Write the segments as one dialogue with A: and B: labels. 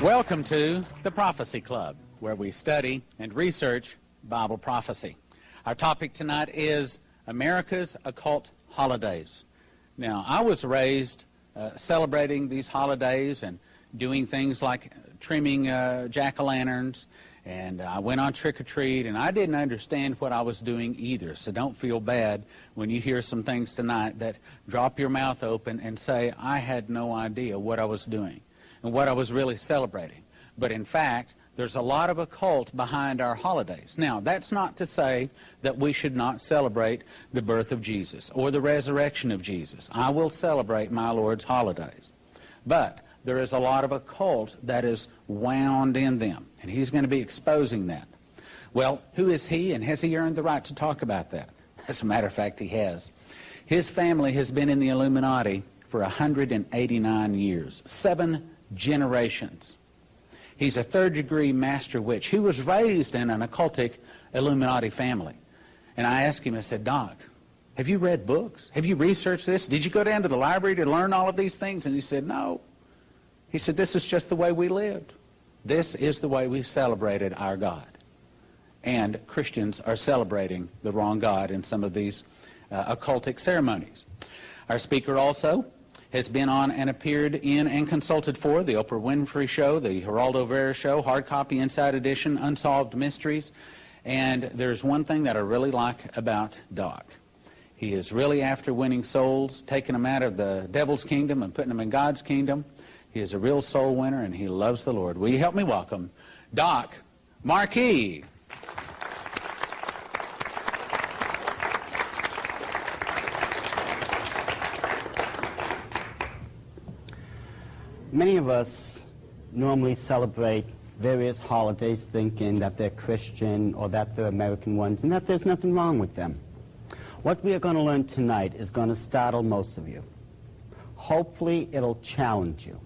A: Welcome to the Prophecy Club, where we study and research Bible prophecy. Our topic tonight is America's occult holidays. Now, I was raised celebrating these holidays and doing things like trimming jack-o'-lanterns, and I went on trick-or-treat, and I didn't understand what I was doing either, so don't feel bad when you hear some things tonight that drop your mouth open and say, I had no idea what I was doing and what I was really celebrating. But in fact, there's a lot of occult behind our holidays. Now, that's not to say that we should not celebrate the birth of Jesus or the resurrection of Jesus. I will celebrate my Lord's holidays. But there is a lot of occult that is wound in them, and he's going to be exposing that. Well, who is he, and has he earned the right to talk about that? As a matter of fact, he has. His family has been in the Illuminati for 189 years, 7 generations. He's a third-degree master witch. He was raised in an occultic Illuminati family. And I asked him, I said, Doc, have you read books? Have you researched this? Did you go down to the library to learn all of these things? And he said, no. He said, this is just the way we lived. This is the way we celebrated our God. And Christians are celebrating the wrong God in some of these occultic ceremonies. Our speaker also has been on and appeared in and consulted for the Oprah Winfrey Show, the Geraldo Rivera Show, Hard Copy, Inside Edition, Unsolved Mysteries. And there's one thing that I really like about Doc. He is really after winning souls, taking them out of the devil's kingdom and putting them in God's kingdom. He is a real soul winner, and he loves the Lord. Will you help me welcome Doc Marquis?
B: Many of us normally celebrate various holidays thinking that they're Christian or that they're American ones and that there's nothing wrong with them. What we are going to learn tonight is going to startle most of you. Hopefully it'll challenge you.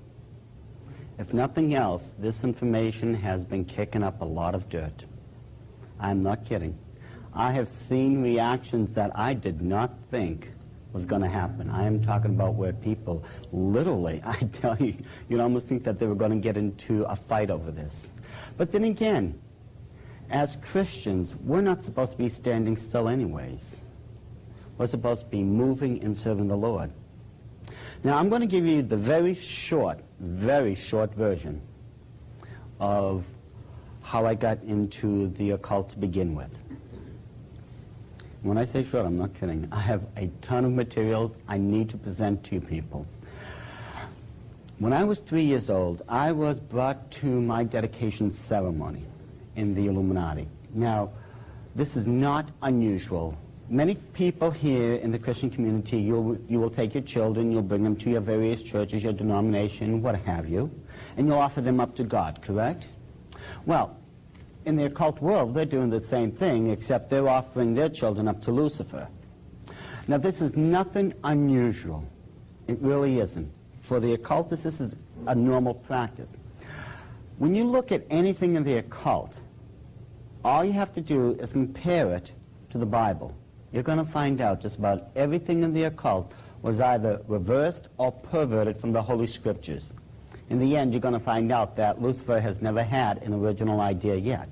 B: If nothing else, this information has been kicking up a lot of dirt. I'm not kidding. I have seen reactions that I did not think was going to happen. I am talking about where people literally, I tell you, you'd almost think that they were going to get into a fight over this. But then again, as Christians, we're not supposed to be standing still anyways. We're supposed to be moving and serving the Lord. Now, I'm going to give you the very short version of how I got into the occult to begin with. When I say short, I'm not kidding. I have a ton of materials I need to present to you people. When I was 3 years old, I was brought to my dedication ceremony in the Illuminati. Now, this is not unusual. Many people here in the Christian community, you will take your children, you'll bring them to your various churches, your denomination, what have you, and you'll offer them up to God, correct? Well, in the occult world, they're doing the same thing, except they're offering their children up to Lucifer. Now, this is nothing unusual. It really isn't. For the occultists, this is a normal practice. When you look at anything in the occult, all you have to do is compare it to the Bible. You're going to find out just about everything in the occult was either reversed or perverted from the Holy Scriptures. In the end, you're going to find out that Lucifer has never had an original idea yet.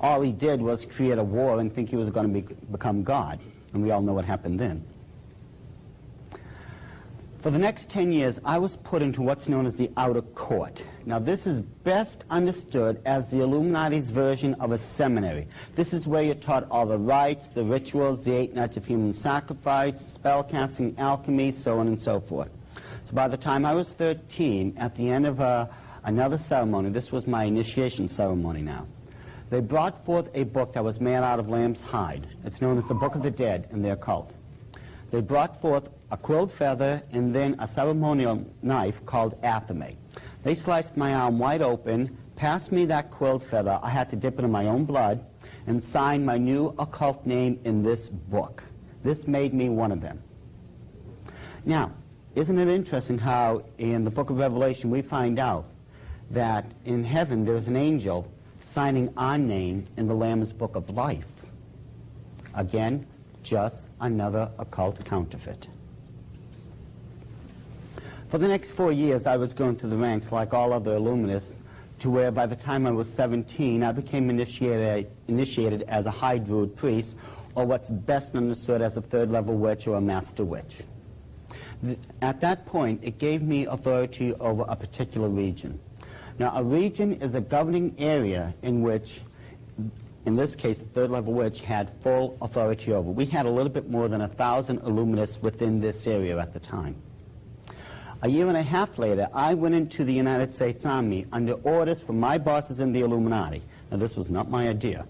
B: All he did was create a war and think he was going to become God. And we all know what happened then. For the next 10 years, I was put into what's known as the outer court. Now, this is best understood as the Illuminati's version of a seminary. This is where you're taught all the rites, the rituals, the 8 nights of human sacrifice, spellcasting, alchemy, so on and so forth. So by the time I was 13, at the end of another ceremony, this was my initiation ceremony now, they brought forth a book that was made out of lamb's hide. It's known as the Book of the Dead in the occult. They brought forth a quilled feather and then a ceremonial knife called athame. They sliced my arm wide open, passed me that quilled feather. I had to dip it in my own blood and sign my new occult name in this book. This made me one of them. Now, isn't it interesting how in the book of Revelation we find out that in heaven there's an angel signing our name in the Lamb's Book of Life? Again, just another occult counterfeit. For the next 4 years, I was going through the ranks like all other Illuminists, to where by the time I was 17, I became initiated as a High Druid priest, or what's best understood as a third-level witch or a master witch. At that point, it gave me authority over a particular region. Now, a region is a governing area in which, in this case, the third-level witch had full authority over. We had a little bit more than 1,000 illuminists within this area at the time. A year and a half later, I went into the United States Army under orders from my bosses in the Illuminati. Now, this was not my idea.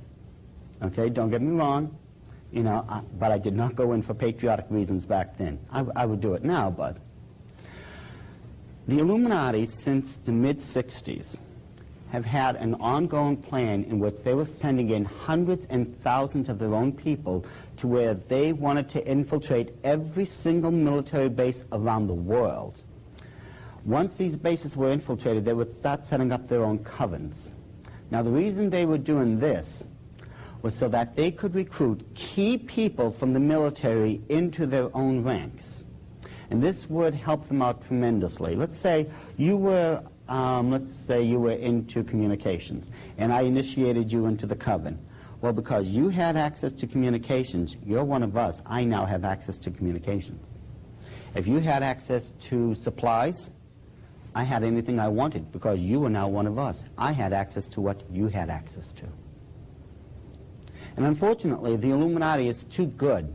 B: Okay, don't get me wrong. You know, but I did not go in for patriotic reasons back then. I would do it now, but the Illuminati, since the mid-60s, have had an ongoing plan in which they were sending in hundreds and thousands of their own people to where they wanted to infiltrate every single military base around the world. Once these bases were infiltrated, they would start setting up their own covens. Now, the reason they were doing this was so that they could recruit key people from the military into their own ranks. And this would help them out tremendously. Let's say you were into communications, and I initiated you into the coven. Well, because you had access to communications, you're one of us. I now have access to communications. If you had access to supplies, I had anything I wanted because you were now one of us. I had access to what you had access to. And unfortunately, the Illuminati is too good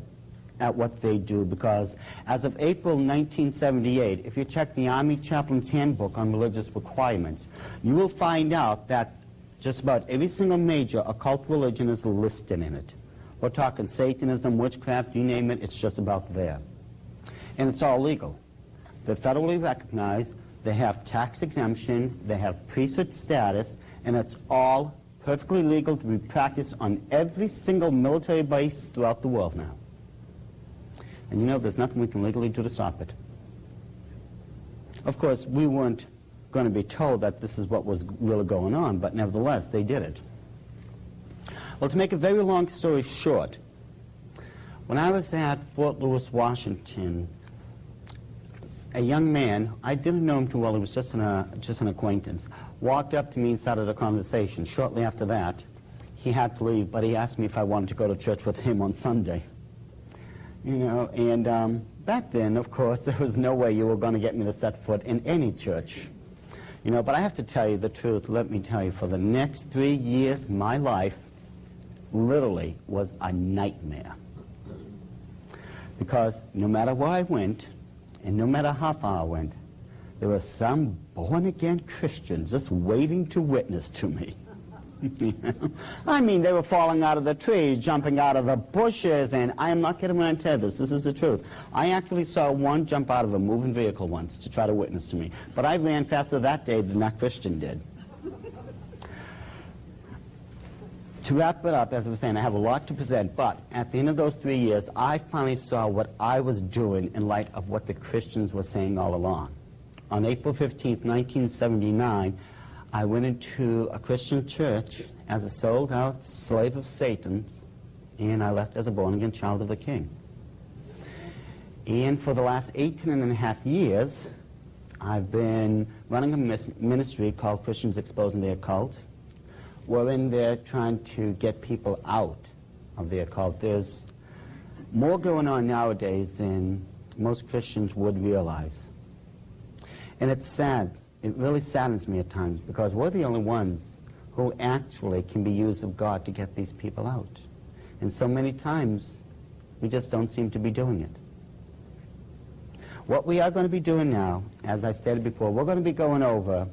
B: at what they do, because as of April 1978, if you check the Army Chaplain's Handbook on Religious Requirements, you will find out that just about every single major occult religion is listed in it. We're talking Satanism, witchcraft, you name it, it's just about there. And it's all legal. They're federally recognized, they have tax exemption, they have priesthood status, and it's all perfectly legal to be practiced on every single military base throughout the world now. And you know, there's nothing we can legally do to stop it. Of course, we weren't going to be told that this is what was really going on, but nevertheless, they did it. Well, to make a very long story short, when I was at Fort Lewis, Washington, a young man, I didn't know him too well, he was just an acquaintance, walked up to me and started a conversation. Shortly after that, he had to leave, but he asked me if I wanted to go to church with him on Sunday. You know, and back then, of course, there was no way you were going to get me to set foot in any church. You know, but I have to tell you the truth. Let me tell you, for the next 3 years, my life literally was a nightmare. Because no matter where I went, and no matter how far I went, there were some born-again Christians just waiting to witness to me. I mean, they were falling out of the trees, jumping out of the bushes, and I am not kidding when I tell this. This is the truth. I actually saw one jump out of a moving vehicle once to try to witness to me, but I ran faster that day than that Christian did. To wrap it up, as I was saying, I have a lot to present, but at the end of those 3 years, I finally saw what I was doing in light of what the Christians were saying all along. On April 15th, 1979, I went into a Christian church as a sold-out slave of Satan's, and I left as a born-again child of the King. And for the last 18.5 years, I've been running a ministry called Christians Exposing the Occult. We're in there trying to get people out of the occult. There's more going on nowadays than most Christians would realize. And it's sad. It really saddens me at times, because we're the only ones who actually can be used of God to get these people out. And so many times, we just don't seem to be doing it. What we are going to be doing now, as I stated before, we're going to be going over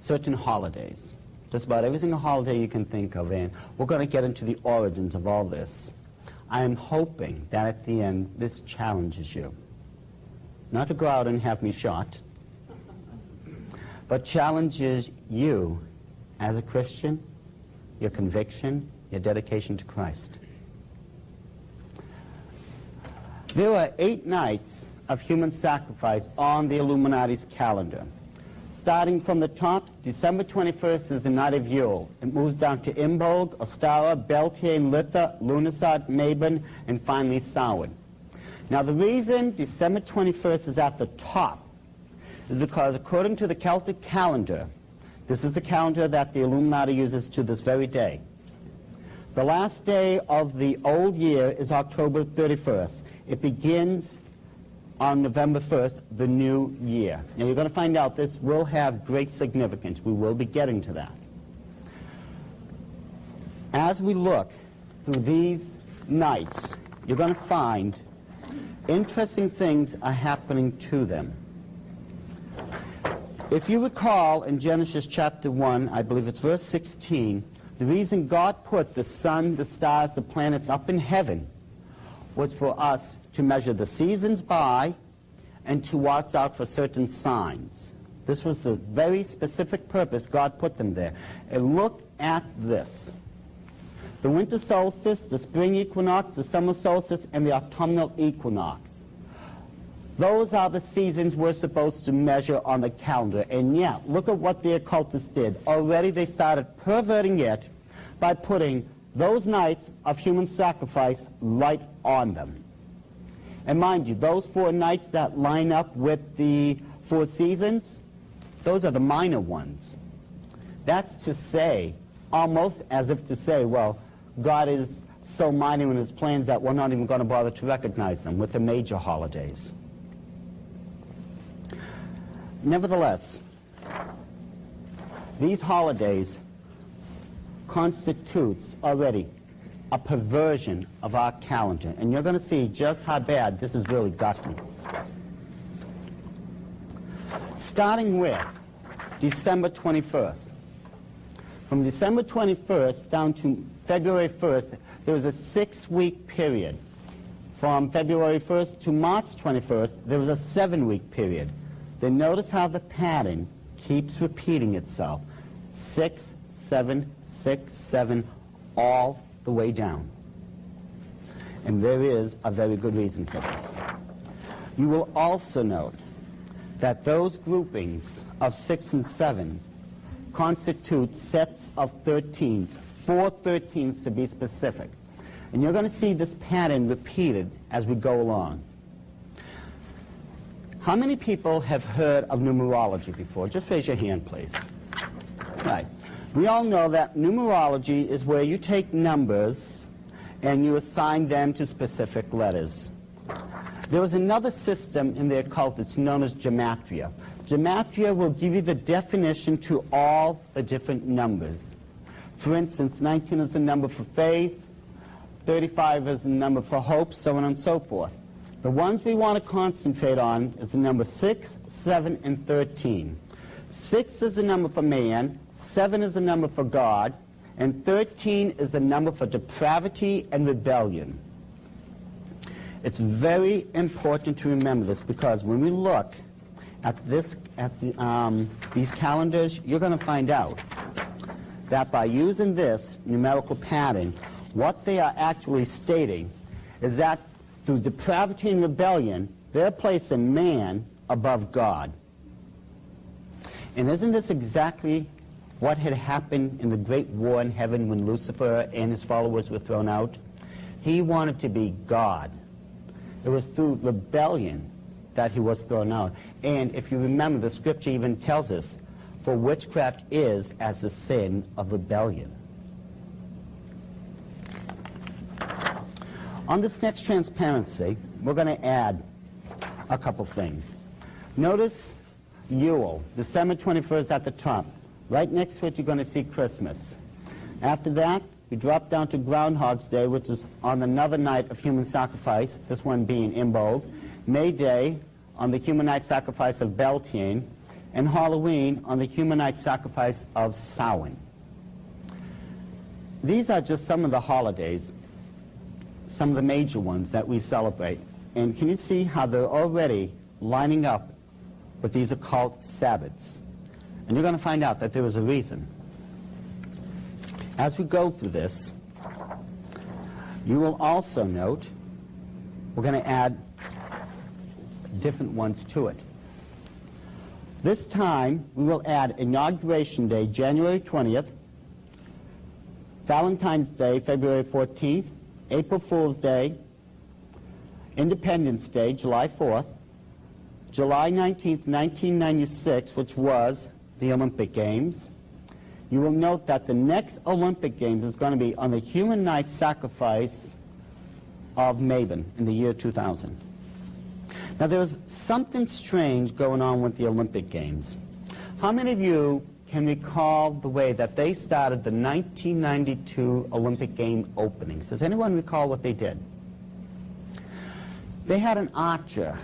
B: certain holidays. Just about every single holiday you can think of, and we're going to get into the origins of all this. I am hoping that at the end, this challenges you. Not to go out and have me shot, but challenges you as a Christian, your conviction, your dedication to Christ. There are 8 nights of human sacrifice on the Illuminati's calendar. Starting from the top, December 21st is the night of Yule. It moves down to Imbolg, Ostara, Beltane, Litha, Lughnasadh, Mabon, and finally Samhain. Now the reason December 21st is at the top is because according to the Celtic calendar, This is the calendar that the Illuminati uses to this very day. The last day of the old year is October 31st. It begins on November 1st, the new year. Now you're going to find out this will have great significance. We will be getting to that. As we look through these nights, you're going to find interesting things are happening to them. If you recall in Genesis chapter 1, I believe it's verse 16, the reason God put the sun, the stars, the planets up in heaven was for us to measure the seasons by and to watch out for certain signs. This was a very specific purpose God put them there. And look at this. The winter solstice, the spring equinox, the summer solstice, and the autumnal equinox. Those are the seasons we're supposed to measure on the calendar. And yet, look at what the occultists did. Already they started perverting it by putting those nights of human sacrifice right on them. And mind you, those 4 nights that line up with the 4 seasons, those are the minor ones. That's to say, almost as if to say, well, God is so minor in his plans that we're not even going to bother to recognize them with the major holidays. Nevertheless, these holidays constitutes already a perversion of our calendar. And you're going to see just how bad this has really gotten. Starting with December 21st. From December 21st down to February 1st, there was a 6-week period. From February 1st to March 21st, there was a 7-week period. Then notice how the pattern keeps repeating itself. 6, 7, 6, 7, all the way down. And there is a very good reason for this. You will also note that those groupings of 6 and 7 constitute sets of 13s, 4 13s to be specific. And you're going to see this pattern repeated as we go along. How many people have heard of numerology before? Just raise your hand, please. Right. We all know that numerology is where you take numbers and you assign them to specific letters. There was another system in the occult that's known as gematria. Gematria will give you the definition to all the different numbers. For instance, 19 is the number for faith, 35 is the number for hope, so on and so forth. The ones we want to concentrate on is the number 6, 7, and 13. 6 is the number for man, 7 is the number for God, and 13 is the number for depravity and rebellion. It's very important to remember this because when we look at these calendars, you're going to find out that by using this numerical pattern, what they are actually stating is that through depravity and rebellion, they're placing man above God. And isn't this exactly what had happened in the great war in heaven when Lucifer and his followers were thrown out? He wanted to be God. It was through rebellion that he was thrown out. And if you remember, the scripture even tells us, for witchcraft is as the sin of rebellion. On this next transparency, we're going to add a couple things. Notice Yule, December 21st at the top. Right next to it, you're going to see Christmas. After that, we drop down to Groundhog's Day, which is on another night of human sacrifice, this one being Imbolc. May Day on the human night sacrifice of Beltane, and Halloween on the human night sacrifice of Samhain. These are just some of the holidays, some of the major ones that we celebrate. And can you see how they're already lining up with these occult Sabbaths? And you're going to find out that there is a reason. As we go through this, you will also note we're going to add different ones to it. This time, we will add Inauguration Day, January 20th, Valentine's Day, February 14th, April Fool's Day, Independence Day, July 4th, July 19th, 1996, which was the Olympic Games, you will note that the next Olympic Games is going to be on the human night sacrifice of Mabon in the year 2000. Now, there was something strange going on with the Olympic Games. How many of you can recall the way that they started the 1992 Olympic Game openings? Does anyone recall what they did? They had an archer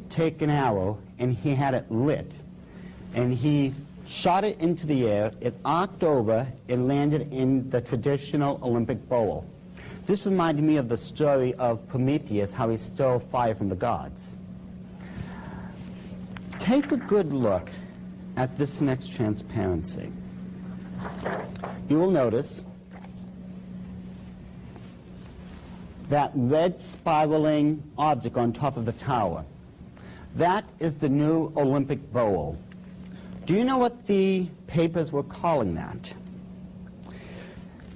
B: take an arrow, and he had it lit, and he shot it into the air. It arced over and landed in the traditional Olympic bowl. This reminded me of the story of Prometheus, how he stole fire from the gods. Take a good look at this next transparency. You will notice that red spiraling object on top of the tower. That is the new Olympic bowl. Do you know what the papers were calling that?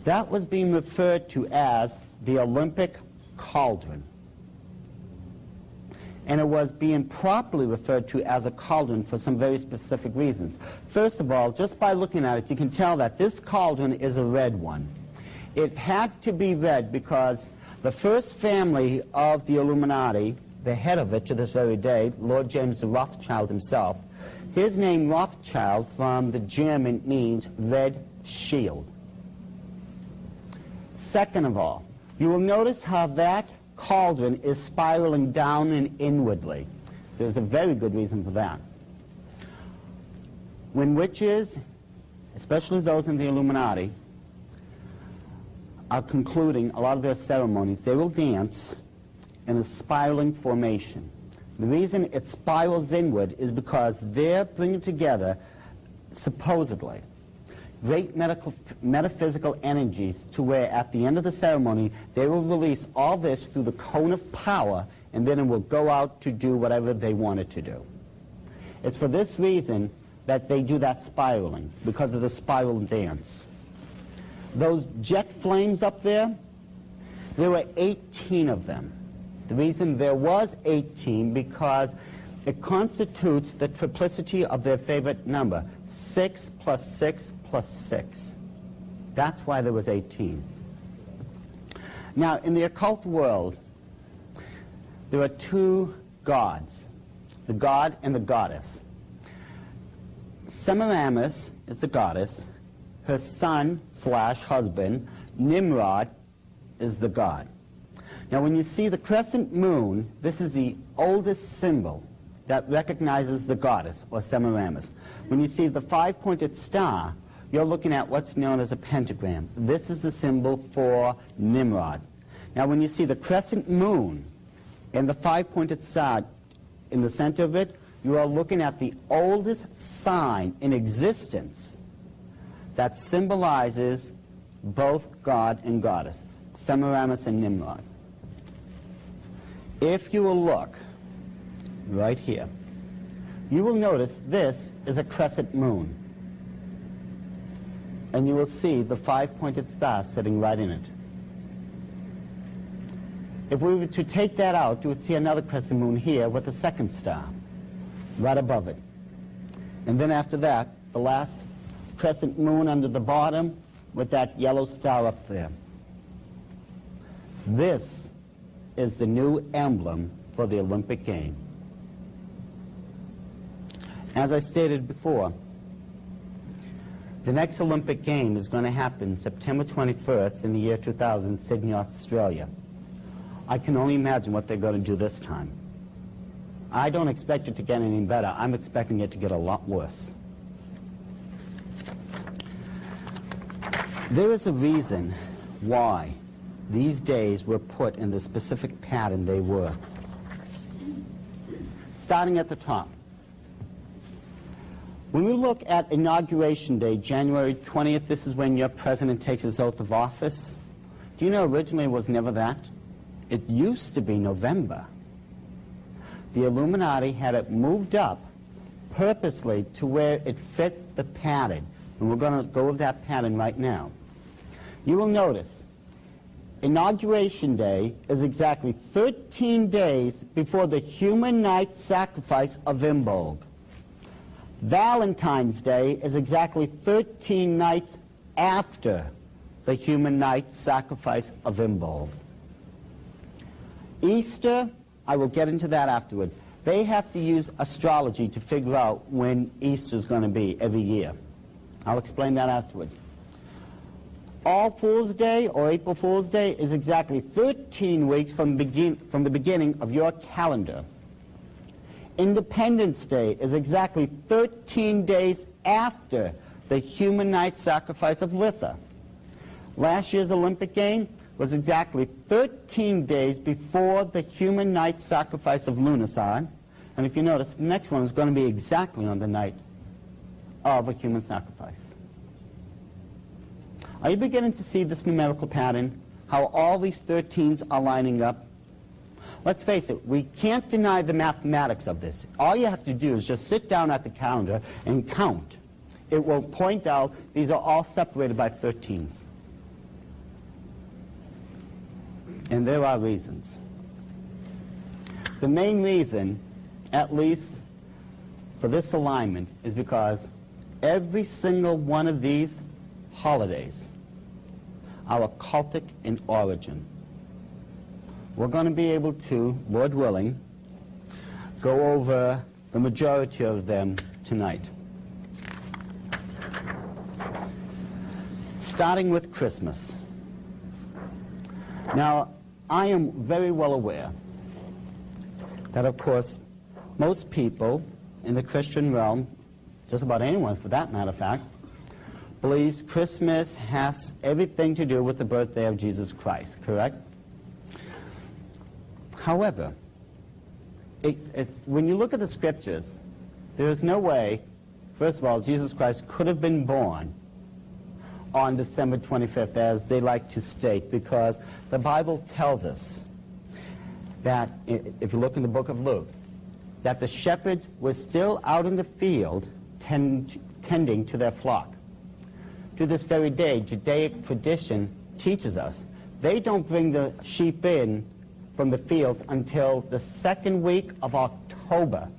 B: That was being referred to as the Olympic cauldron. And it was being properly referred to as a cauldron for some very specific reasons. First of all, just by looking at it, you can tell that this cauldron is a red one. It had to be red because the first family of the Illuminati, the head of it to this very day, Lord James Rothschild himself, his name Rothschild from the German means red shield. Second of all, you will notice how that cauldron is spiraling down and inwardly. There's a very good reason for that. When witches, especially those in the Illuminati, are concluding a lot of their ceremonies, they will dance in a spiraling formation. The reason it spirals inward is because they're bringing together, supposedly, great metaphysical energies to where at the end of the ceremony they will release all this through the cone of power, and then it will go out to do whatever they want it to do. It's for this reason that they do that spiraling, because of the spiral dance. Those jet flames up there, there were 18 of them. The reason there was 18 because it constitutes the triplicity of their favorite number, 6 plus 6 plus 6. That's why there was 18. Now, in the occult world, there are two gods, the god and the goddess. Semiramis is the goddess. Her son/husband, Nimrod, is the god. Now, when you see the crescent moon, this is the oldest symbol that recognizes the goddess, or Semiramis. When you see the five-pointed star, you're looking at what's known as a pentagram. This is the symbol for Nimrod. Now, when you see the crescent moon and the five-pointed star in the center of it, you are looking at the oldest sign in existence that symbolizes both God and goddess, Semiramis and Nimrod. If you will look right here, you will notice this is a crescent moon. And you will see the five-pointed star sitting right in it. If we were to take that out, you would see another crescent moon here with a second star right above it. And then after that, the last crescent moon under the bottom with that yellow star up there. This is the new emblem for the Olympic game. As I stated before, the next Olympic game is going to happen September 21st in the year 2000 in Sydney, Australia. I can only imagine what they're going to do this time. I don't expect it to get any better. I'm expecting it to get a lot worse. There is a reason why these days were put in the specific pattern they were. Starting at the top. When we look at Inauguration Day, January 20th, this is when your president takes his oath of office. Do you know originally it was never that? It used to be November. The Illuminati had it moved up purposely to where it fit the pattern. And we're going to go with that pattern right now. You will notice Inauguration Day is exactly 13 days before the human night sacrifice of Imbolg. Valentine's Day is exactly 13 nights after the human night sacrifice of Imbolc. Easter, I will get into that afterwards. They have to use astrology to figure out when Easter is going to be every year. I'll explain that afterwards. All Fool's Day, or April Fool's Day, is exactly 13 weeks from the beginning of your calendar. Independence Day is exactly 13 days after the human night sacrifice of Litha. Last year's Olympic game was exactly 13 days before the human night sacrifice of Lunarsad. And if you notice, the next one is going to be exactly on the night of a human sacrifice. Are you beginning to see this numerical pattern? How all these 13s are lining up? Let's face it, we can't deny the mathematics of this. All you have to do is just sit down at the calendar and count. It will point out these are all separated by 13s. And there are reasons. The main reason, at least for this alignment, is because every single one of these holidays are occultic in origin. We're going to be able to, Lord willing, go over the majority of them tonight. Starting with Christmas. Now, I am very well aware that, of course, most people in the Christian realm, just about anyone for that matter of fact, believes Christmas has everything to do with the birthday of Jesus Christ, correct? However, when you look at the scriptures, there is no way, first of all, Jesus Christ could have been born on December 25th, as they like to state, because the Bible tells us that, if you look in the book of Luke, that the shepherds were still out in the field tending to their flock. To this very day, Judaic tradition teaches us they don't bring the sheep in from the fields until the second week of October.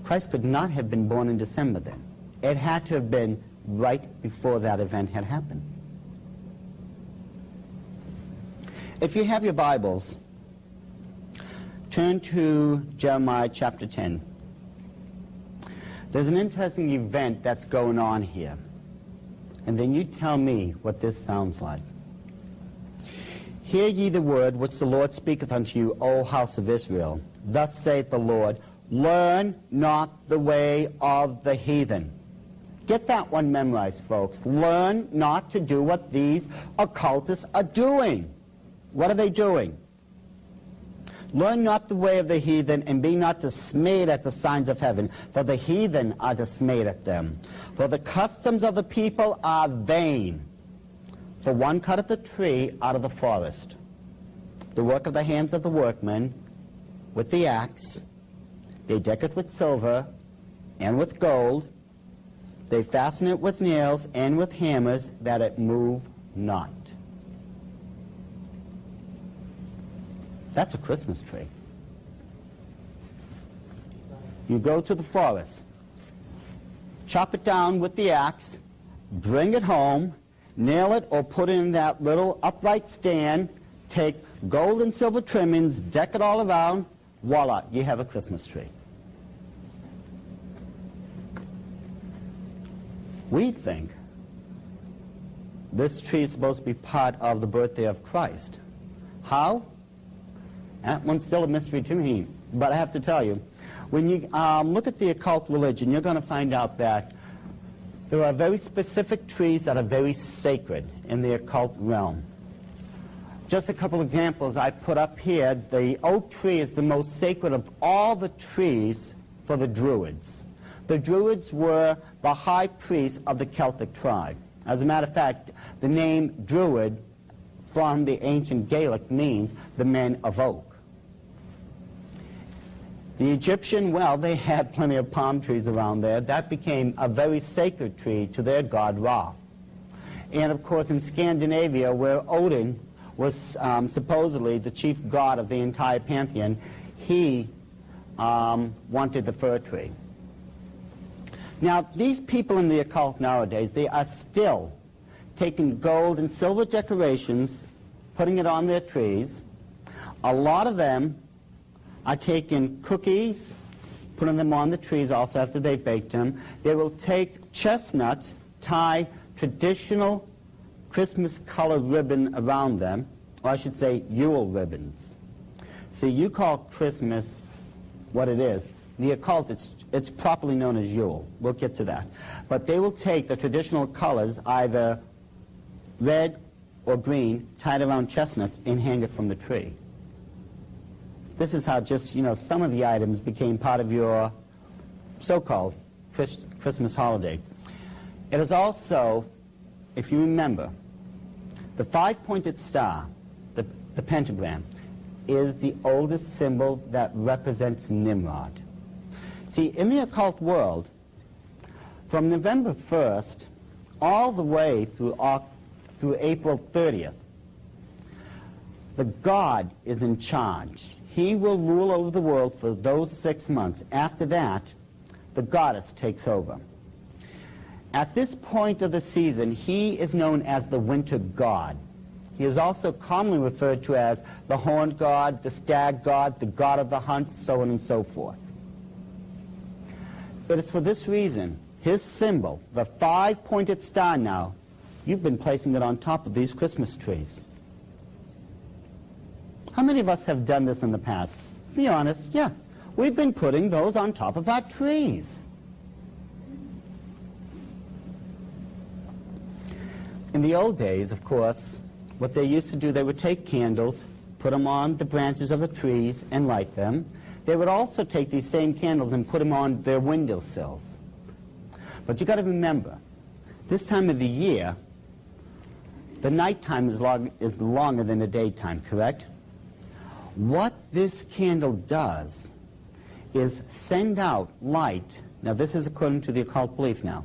B: Christ could not have been born in December then. It had to have been right before that event had happened. If you have your Bibles, turn to Jeremiah chapter 10. There's an interesting event that's going on here. And then you tell me what this sounds like. Hear ye the word which the Lord speaketh unto you, O house of Israel. Thus saith the Lord, learn not the way of the heathen. Get that one memorized, folks. Learn not to do what these occultists are doing. What are they doing? Learn not the way of the heathen, and be not dismayed at the signs of heaven, for the heathen are dismayed at them. For the customs of the people are vain. For one cutteth a tree out of the forest, the work of the hands of the workman, with the axe. They deck it with silver and with gold. They fasten it with nails and with hammers, that it move not. That's a Christmas tree. You go to the forest, chop it down with the axe, bring it home, nail it or put it in that little upright stand, take gold and silver trimmings, deck it all around, voila, you have a Christmas tree. We think this tree is supposed to be part of the birthday of Christ. How? That one's still a mystery to me, but I have to tell you, when you look at the occult religion, you're going to find out that there are very specific trees that are very sacred in the occult realm. Just a couple examples I put up here. The oak tree is the most sacred of all the trees for the Druids. The Druids were the high priests of the Celtic tribe. As a matter of fact, the name Druid from the ancient Gaelic means the men of oak. The Egyptian, well, they had plenty of palm trees around there. That became a very sacred tree to their god Ra. And of course in Scandinavia, where Odin was supposedly the chief god of the entire pantheon, he wanted the fir tree. Now, these people in the occult nowadays, they are still taking gold and silver decorations, putting it on their trees. A lot of them are taking cookies, putting them on the trees also after they baked them. They will take chestnuts, tie traditional Christmas colored ribbon around them, or I should say Yule ribbons. See, you call Christmas what it is. The occult, it's properly known as Yule. We'll get to that. But they will take the traditional colors, either red or green, tied around chestnuts, and hang it from the tree. This is how just, some of the items became part of your so-called Christmas holiday. It is also, if you remember, the five-pointed star, the pentagram, is the oldest symbol that represents Nimrod. See, in the occult world, from November 1st all the way through April 30th, the god is in charge. He will rule over the world for those 6 months. After that, the goddess takes over. At this point of the season, he is known as the winter god. He is also commonly referred to as the horned god, the stag god, the god of the hunt, so on and so forth. It is for this reason, his symbol, the five-pointed star now, you've been placing it on top of these Christmas trees. How many of us have done this in the past? Be honest, yeah. We've been putting those on top of our trees. In the old days, of course, what they used to do, they would take candles, put them on the branches of the trees, and light them. They would also take these same candles and put them on their windowsills. But you got to remember, this time of the year, the nighttime is longer than the daytime, correct? What this candle does is send out light. Now, this is according to the occult belief now.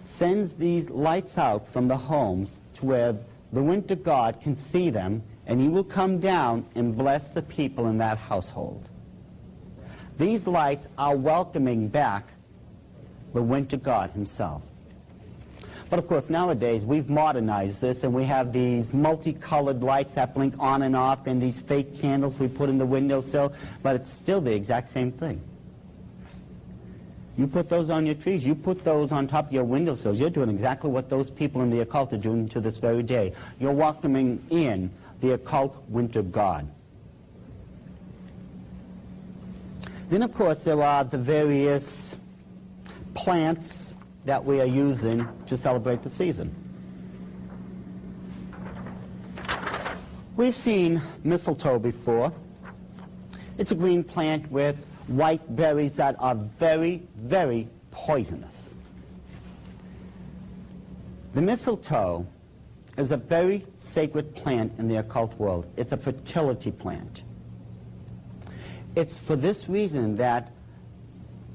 B: Sends these lights out from the homes to where the winter god can see them, and he will come down and bless the people in that household. These lights are welcoming back the winter god himself. But of course, nowadays, we've modernized this, and we have these multicolored lights that blink on and off, and these fake candles we put in the windowsill, but it's still the exact same thing. You put those on your trees, you put those on top of your windowsills, you're doing exactly what those people in the occult are doing to this very day. You're welcoming in the occult winter god. Then, of course, there are the various plants that we are using to celebrate the season. We've seen mistletoe before. It's a green plant with white berries that are very, very poisonous. The mistletoe is a very sacred plant in the occult world. It's a fertility plant. It's for this reason that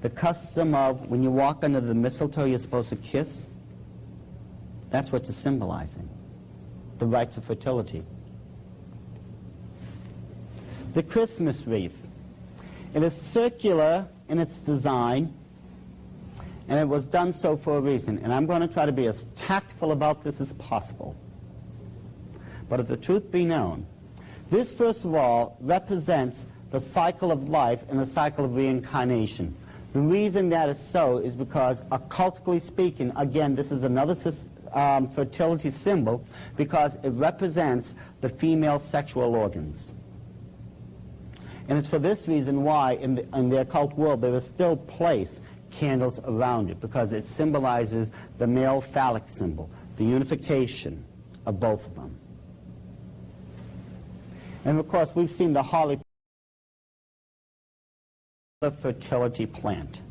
B: the custom of when you walk under the mistletoe you're supposed to kiss, that's what it's symbolizing, the rites of fertility. The Christmas wreath. It is circular in its design, and it was done so for a reason. And I'm going to try to be as tactful about this as possible. But if the truth be known, this, first of all, represents the cycle of life and the cycle of reincarnation. The reason that is so is because, occultically speaking, again, this is another fertility symbol, because it represents the female sexual organs. And it's for this reason why in the occult world there is still placed candles around it, because it symbolizes the male phallic symbol, the unification of both of them. And of course, we've seen the holly, the fertility plant.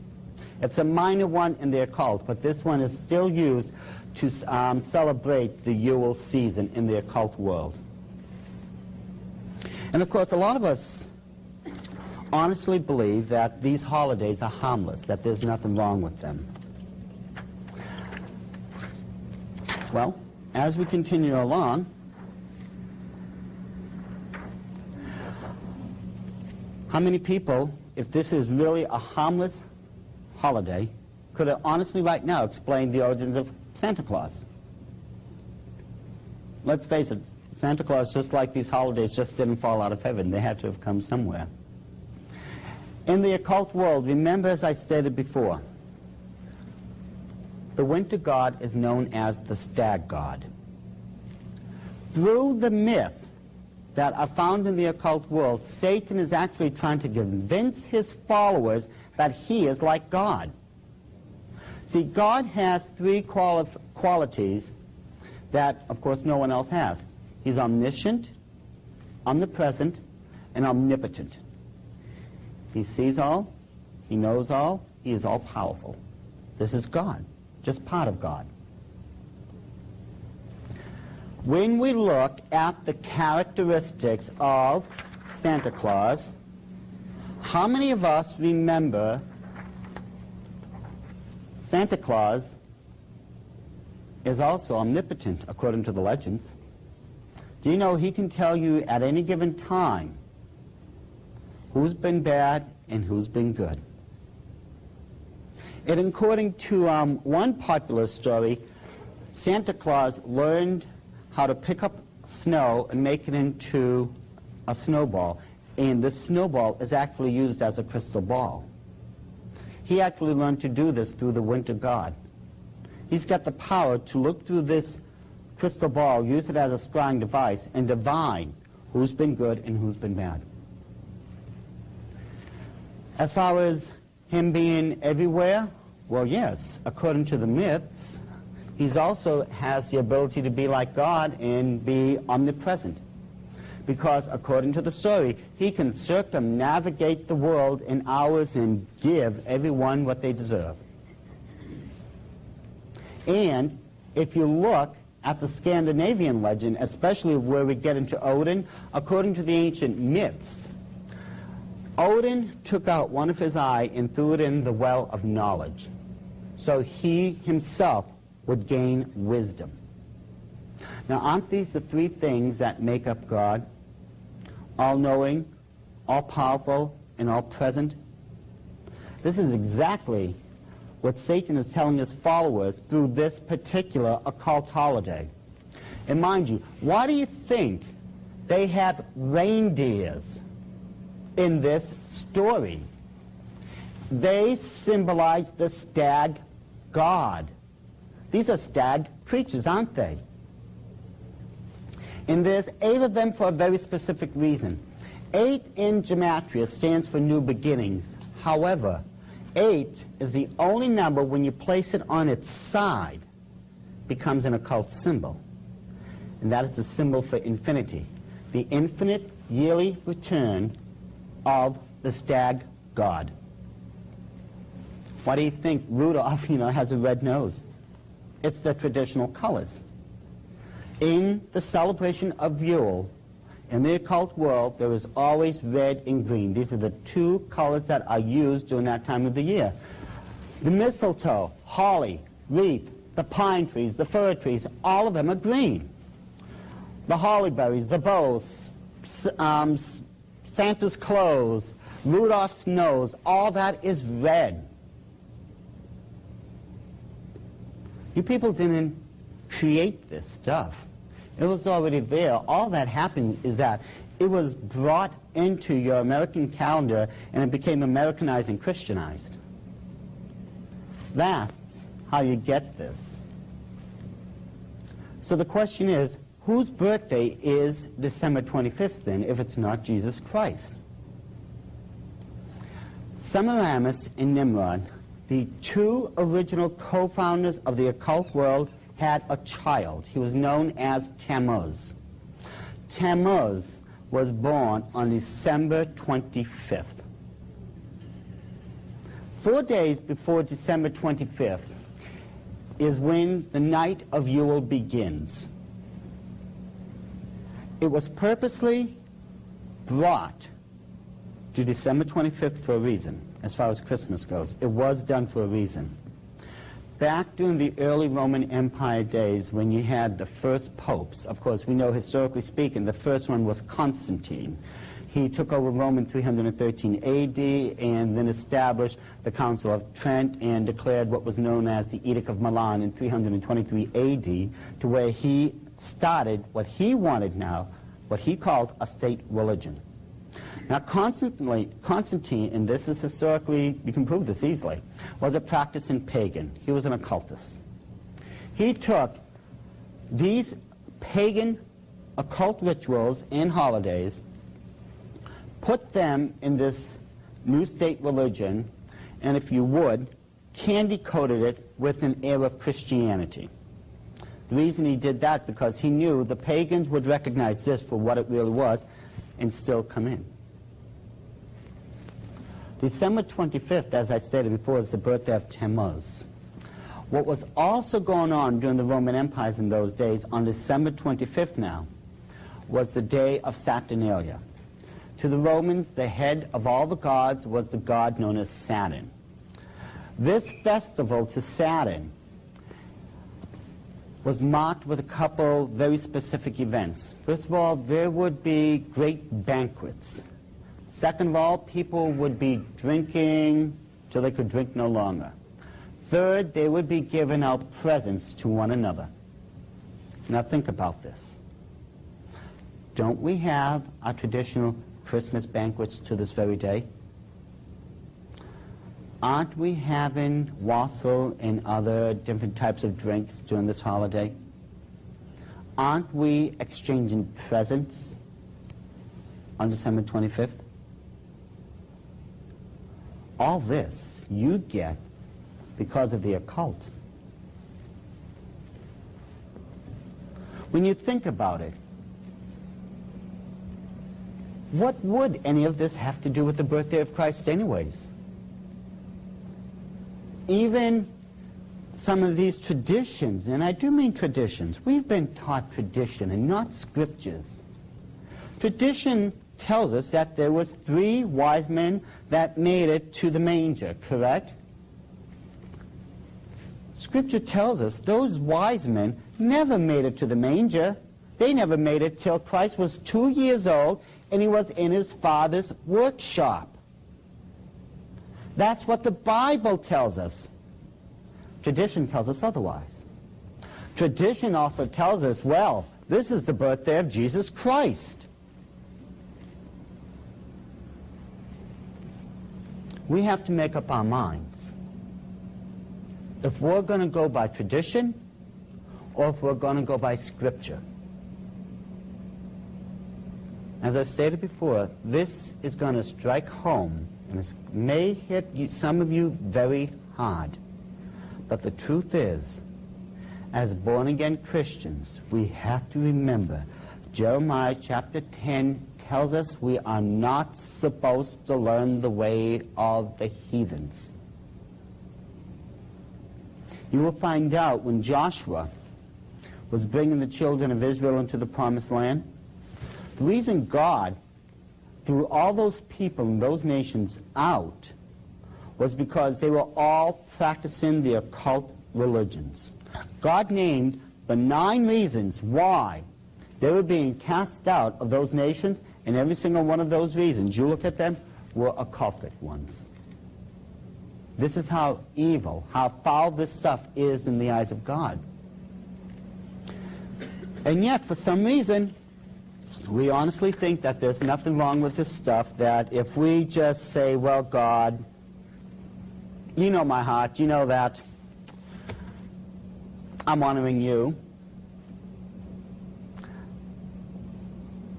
B: It's a minor one in the occult, but this one is still used to celebrate the Yule season in the occult world. And of course, a lot of us honestly believe that these holidays are harmless, that there's nothing wrong with them. Well, as we continue along, How many people, if this is really a harmless holiday, could honestly right now explain the origins of Santa Claus? Let's face it, Santa Claus, just like these holidays, just didn't fall out of heaven. They had to have come somewhere. In the occult world, remember, as I stated before, the winter god is known as the stag god. Through the myth that are found in the occult world, Satan is actually trying to convince his followers that he is like God. See, God has three qualities that, of course, no one else has. He's omniscient, omnipresent, and omnipotent. He sees all, he knows all, he is all-powerful. This is God, just part of God. When we look at the characteristics of Santa Claus, how many of us remember Santa Claus is also omnipotent, according to the legends? Do you know he can tell you at any given time who's been bad and who's been good? And according to one popular story, Santa Claus learned how to pick up snow and make it into a snowball. And this snowball is actually used as a crystal ball. He actually learned to do this through the winter god. He's got the power to look through this crystal ball, use it as a scrying device, and divine who's been good and who's been bad. As far as him being everywhere, well, yes, according to the myths, he also has the ability to be like God and be omnipresent. Because according to the story, he can circumnavigate the world in hours and give everyone what they deserve. And if you look at the Scandinavian legend, especially where we get into Odin, according to the ancient myths, Odin took out one of his eye and threw it in the well of knowledge, so he himself would gain wisdom. Now, aren't these the three things that make up God? All-knowing, all-powerful, and all-present? This is exactly what Satan is telling his followers through this particular occult holiday. And mind you, why do you think they have reindeers in this story? They symbolize the stag god. These are stag creatures, aren't they? And there's 8 of them for a very specific reason. 8 in gematria stands for new beginnings. However, 8 is the only number, when you place it on its side, becomes an occult symbol. And that is the symbol for infinity, the infinite yearly return of the stag god. Why do you think Rudolph, has a red nose? It's the traditional colors. In the celebration of Yule, in the occult world, there is always red and green. These are the 2 colors that are used during that time of the year. The mistletoe, holly, wreath, the pine trees, the fir trees, all of them are green. The holly berries, the bows, Santa's clothes, Rudolph's nose, all that is red. You people didn't create this stuff. It was already there. All that happened is that it was brought into your American calendar and it became Americanized and Christianized. That's how you get this. So the question is, whose birthday is December 25th then, if it's not Jesus Christ? Semiramis and Nimrod, the 2 original co-founders of the occult world, had a child. He was known as Tammuz. Tammuz was born on December 25th. 4 days before December 25th is when the night of Yule begins. It was purposely brought to December 25th for a reason, as far as Christmas goes. It was done for a reason. Back during the early Roman Empire days, when you had the first popes, of course, we know historically speaking, the first one was Constantine. He took over Rome in 313 AD and then established the Council of Trent and declared what was known as the Edict of Milan in 323 AD, to where he started what he wanted now, what he called a state religion. Now, Constantine, and this is historically, you can prove this easily, was a practicing pagan. He was an occultist. He took these pagan occult rituals and holidays, put them in this new state religion, and if you would, candy-coated it with an air of Christianity. The reason he did that, because he knew the pagans would recognize this for what it really was and still come in. December 25th, as I stated before, is the birthday of Tammuz. What was also going on during the Roman empires in those days, on December 25th now, was the day of Saturnalia. To the Romans, the head of all the gods was the god known as Saturn. This festival to Saturn was marked with a couple very specific events. First of all, there would be great banquets. Second of all, people would be drinking till they could drink no longer. Third, they would be giving out presents to one another. Now think about this. Don't we have our traditional Christmas banquets to this very day? Aren't we having wassail and other different types of drinks during this holiday? Aren't we exchanging presents on December 25th? All this you get because of the occult. When you think about it, what would any of this have to do with the birthday of Christ anyways? Even some of these traditions, and I do mean traditions, we've been taught tradition and not scriptures. Tradition tells us that there was 3 wise men that made it to the manger, correct? Scripture tells us those wise men never made it to the manger. They never made it till Christ was 2 years old and he was in his Father's workshop. That's what the Bible tells us. Tradition tells us otherwise. Tradition also tells us, well, this is the birthday of Jesus Christ. We have to make up our minds if we're going to go by tradition or if we're going to go by Scripture. As I stated before, this is going to strike home, and it may hit some of you very hard. But the truth is, as born-again Christians, we have to remember Jeremiah chapter 10 tells us we are not supposed to learn the way of the heathens. You will find out when Joshua was bringing the children of Israel into the promised land, the reason God threw all those people and those nations out was because they were all practicing the occult religions. God named the 9 reasons why they were being cast out of those nations, and every single one of those reasons, you look at them, were occultic ones. This is how evil, how foul this stuff is in the eyes of God. And yet, for some reason, we honestly think that there's nothing wrong with this stuff, that if we just say, well, God, you know my heart, you know that I'm honoring you.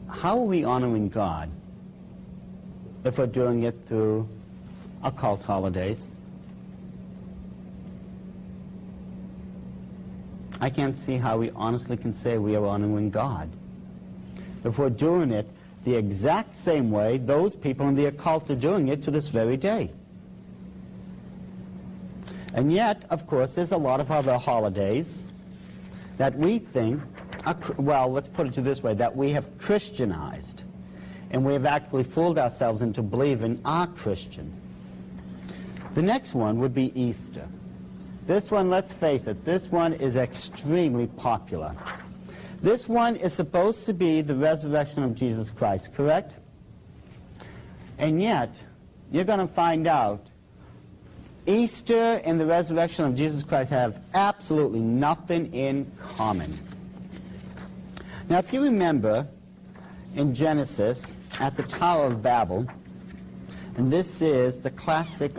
B: How are we honoring God if we're doing it through occult holidays? I can't see how we honestly can say we are honoring God if we're doing it the exact same way those people in the occult are doing it to this very day. And yet, of course, there's a lot of other holidays that we think, well, let's put it this way, that we have Christianized. And we have actually fooled ourselves into believing are Christian. The next one would be Easter. This one, let's face it, this one is extremely popular. This one is supposed to be the resurrection of Jesus Christ, correct? And yet, you're going to find out Easter and the resurrection of Jesus Christ have absolutely nothing in common. Now, if you remember in Genesis, at the Tower of Babel, and this is the classic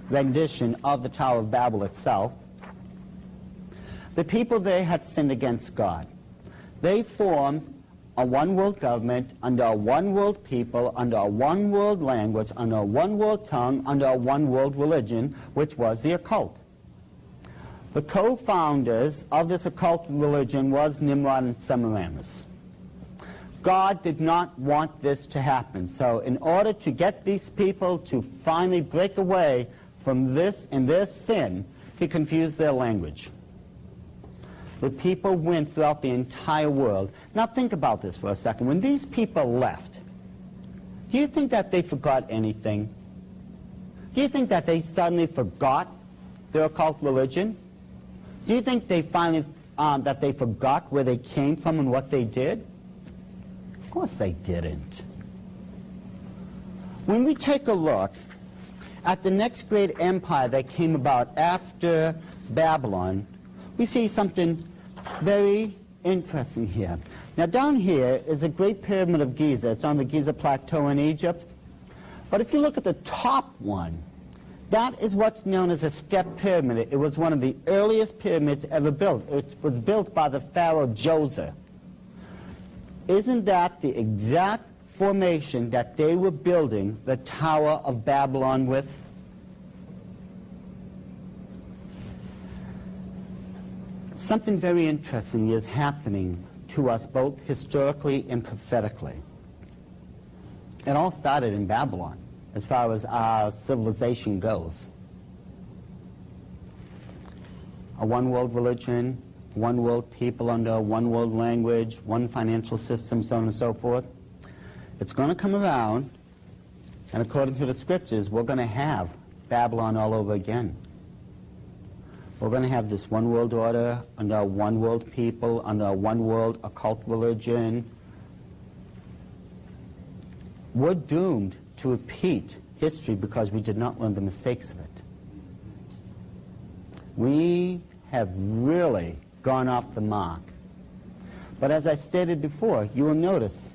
B: rendition of the Tower of Babel itself, the people there had sinned against God. They formed a one-world government under a one-world people, under a one-world language, under a one-world tongue, under a one-world religion, which was the occult. The co-founders of this occult religion was Nimrod and Semiramis. God did not want this to happen. So in order to get these people to finally break away from this and their sin, he confused their language. The people went throughout the entire world. Now think about this for a second. When these people left, do you think that they forgot anything? Do you think that they suddenly forgot their occult religion? Do you think they finally that they forgot where they came from and what they did? Of course they didn't. When we take a look at the next great empire that came about after Babylon, we see something very interesting here. Now down here is a great pyramid of Giza. It's on the Giza Plateau in Egypt. But if you look at the top one, that is what's known as a step pyramid. It was one of the earliest pyramids ever built. It was built by the pharaoh Djoser. Isn't that the exact formation that they were building the Tower of Babylon with? Something very interesting is happening to us both historically and prophetically. It all started in Babylon, as far as our civilization goes. A one-world religion, one-world people under a one-world language, one financial system, so on and so forth. It's going to come around, and according to the scriptures, we're going to have Babylon all over again. We're going to have this one world order under a one world people, under a one world occult religion. We're doomed to repeat history because we did not learn the mistakes of it. We have really gone off the mark. But as I stated before, you will notice,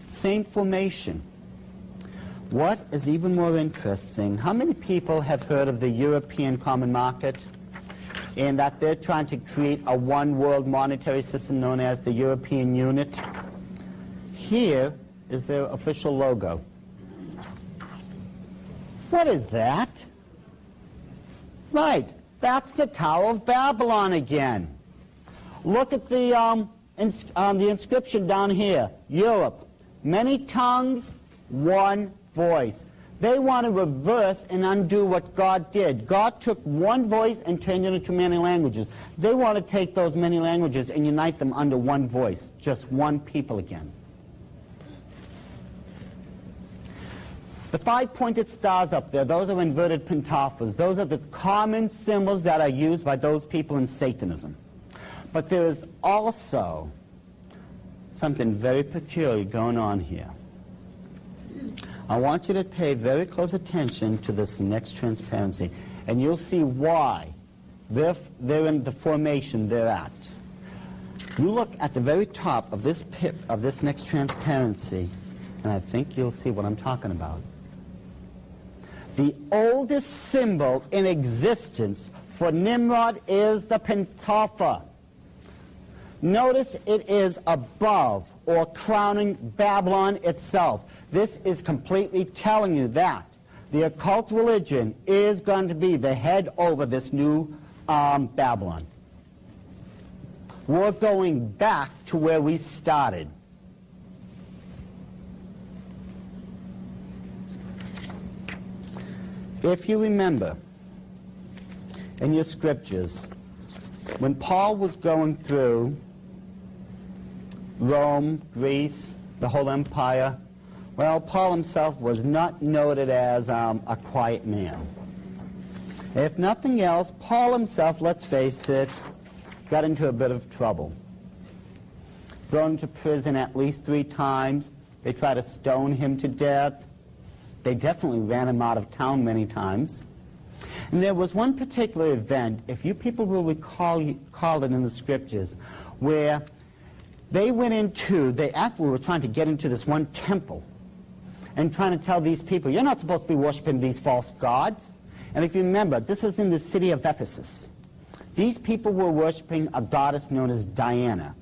B: same formation. What is even more interesting, how many people have heard of the European Common Market? And that they're trying to create a one-world monetary system known as the European Unit. Here is their official logo. What is that? Right, that's the Tower of Babylon again. Look at the inscription down here. Europe, many tongues, one voice. They want to reverse and undo what God did. God took one voice and turned it into many languages. They want to take those many languages and unite them under one voice, just one people again. The five-pointed stars up there, those are inverted pentafors. Those are the common symbols that are used by those people in Satanism. But there is also something very peculiar going on here. I want you to pay very close attention to this next transparency, and you'll see why they're in the formation they're at. You look at the very top of this next transparency, and I think you'll see what I'm talking about. The oldest symbol in existence for Nimrod is the pentaphor. Notice it is above or crowning Babylon itself. This is completely telling you that the occult religion is going to be the head over this new Babylon. We're going back to where we started. If you remember in your scriptures, when Paul was going through Rome, Greece, the whole empire, well, Paul himself was not noted as a quiet man. If nothing else, Paul himself, let's face it, got into a bit of trouble. Thrown into prison at least 3 times. They tried to stone him to death. They definitely ran him out of town many times. And there was one particular event, if you people will recall it in the scriptures, where they went into, they actually were trying to get into this one temple and trying to tell these people, you're not supposed to be worshiping these false gods. And if you remember, this was in the city of Ephesus. These people were worshiping a goddess known as Diana.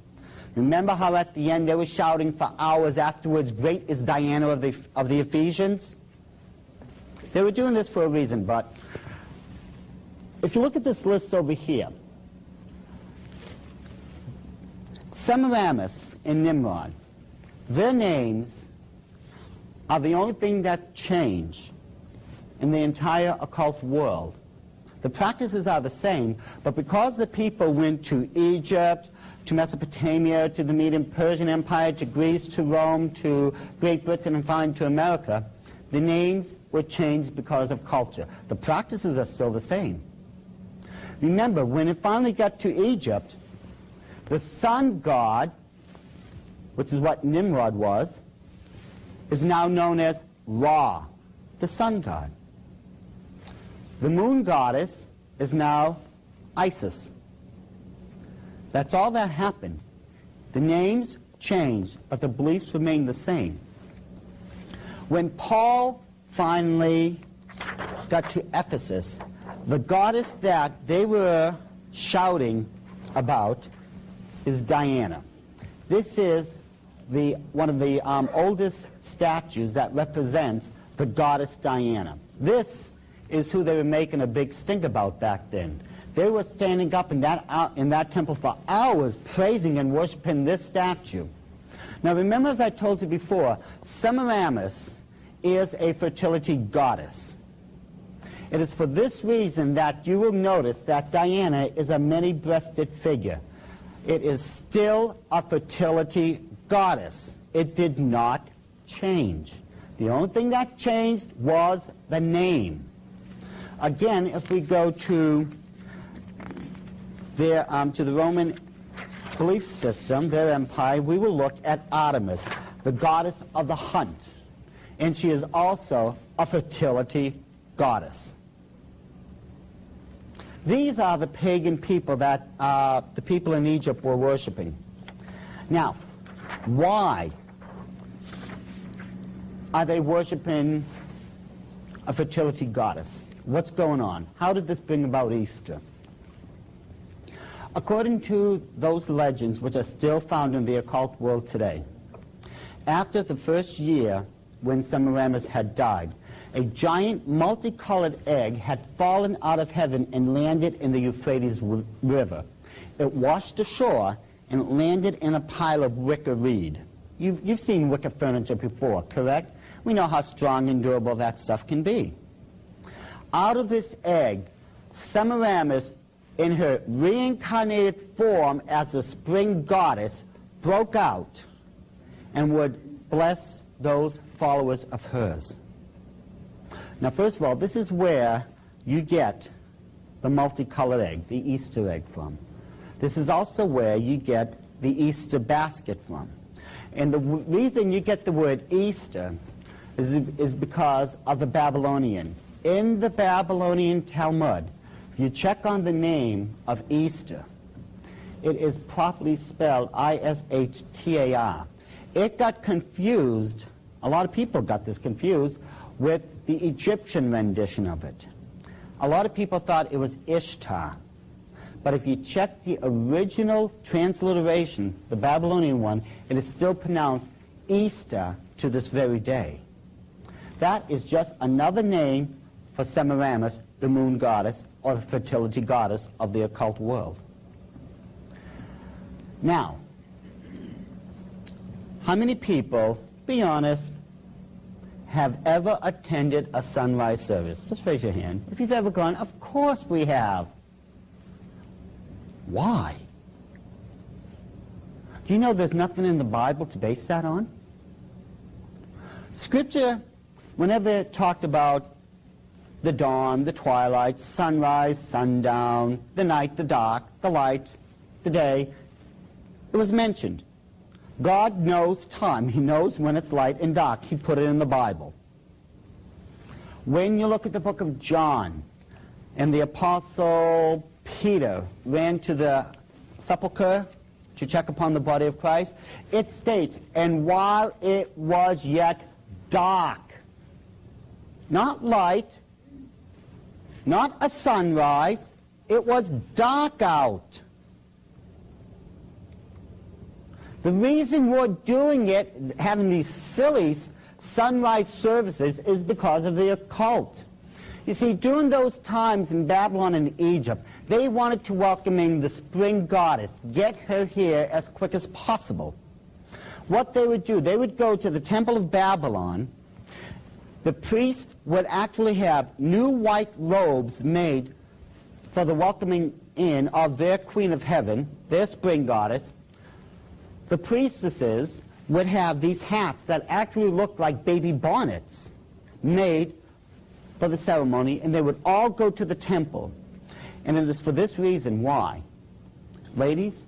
B: Remember how at the end they were shouting for hours afterwards, great is Diana of the Ephesians? They were doing this for a reason, but if you look at this list over here, Semiramis and Nimrod, their names are the only thing that change in the entire occult world. The practices are the same, but because the people went to Egypt, to Mesopotamia, to the Median Persian Empire, to Greece, to Rome, to Great Britain, and finally to America, the names were changed because of culture. The practices are still the same. Remember, when it finally got to Egypt, the sun god, which is what Nimrod was, is now known as Ra, the sun god. The moon goddess is now Isis. That's all that happened. The names changed, but the beliefs remained the same. When Paul finally got to Ephesus, the goddess that they were shouting about is Diana. This is one of the oldest statues that represents the goddess Diana. This is who they were making a big stink about back then. They were standing up in that temple for hours praising and worshiping this statue. Now remember, as I told you before, Semiramis is a fertility goddess. It is for this reason that you will notice that Diana is a many-breasted figure. It is still a fertility goddess. It did not change. The only thing that changed was the name. Again, if we go to the Roman belief system, their empire, we will look at Artemis, the goddess of the hunt. And she is also a fertility goddess. These are the pagan people that the people in Egypt were worshiping. Now, why are they worshiping a fertility goddess? What's going on? How did this bring about Easter? According to those legends, which are still found in the occult world today, after the first year when Semiramis had died, a giant multicolored egg had fallen out of heaven and landed in the Euphrates River. It washed ashore and it landed in a pile of wicker reed. You've seen wicker furniture before, correct? We know how strong and durable that stuff can be. Out of this egg, Semiramis, in her reincarnated form as a spring goddess, broke out and would bless those followers of hers. Now, first of all, this is where you get the multicolored egg, the Easter egg, from. This is also where you get the Easter basket from. And the reason you get the word Easter is because of the Babylonian. In the Babylonian Talmud, if you check on the name of Easter, it is properly spelled I-S-H-T-A-R. It got confused, a lot of people got this confused, with the Egyptian rendition of it. A lot of people thought it was Ishtar. But if you check the original transliteration, the Babylonian one, it is still pronounced Easter to this very day. That is just another name for Semiramis, the moon goddess, or the fertility goddess of the occult world. Now, how many people, be honest, have ever attended a sunrise service? Just raise your hand. If you've ever gone, of course we have. Why? Do you know there's nothing in the Bible to base that on? Scripture, whenever it talked about the dawn, the twilight, sunrise, sundown, the night, the dark, the light, the day, it was mentioned. God knows time. He knows when it's light and dark. He put it in the Bible. When you look at the book of John, and the Apostle Peter ran to the sepulchre to check upon the body of Christ, it states, and while it was yet dark, not light, not a sunrise, it was dark out. The reason we're doing it, having these silly sunrise services, is because of the occult. You see, during those times in Babylon and Egypt, they wanted to welcome in the spring goddess, get her here as quick as possible. What they would do, they would go to the Temple of Babylon. The priest would actually have new white robes made for the welcoming in of their Queen of Heaven, their spring goddess. The priestesses would have these hats that actually looked like baby bonnets made for the ceremony, and they would all go to the temple. And it is for this reason why, ladies,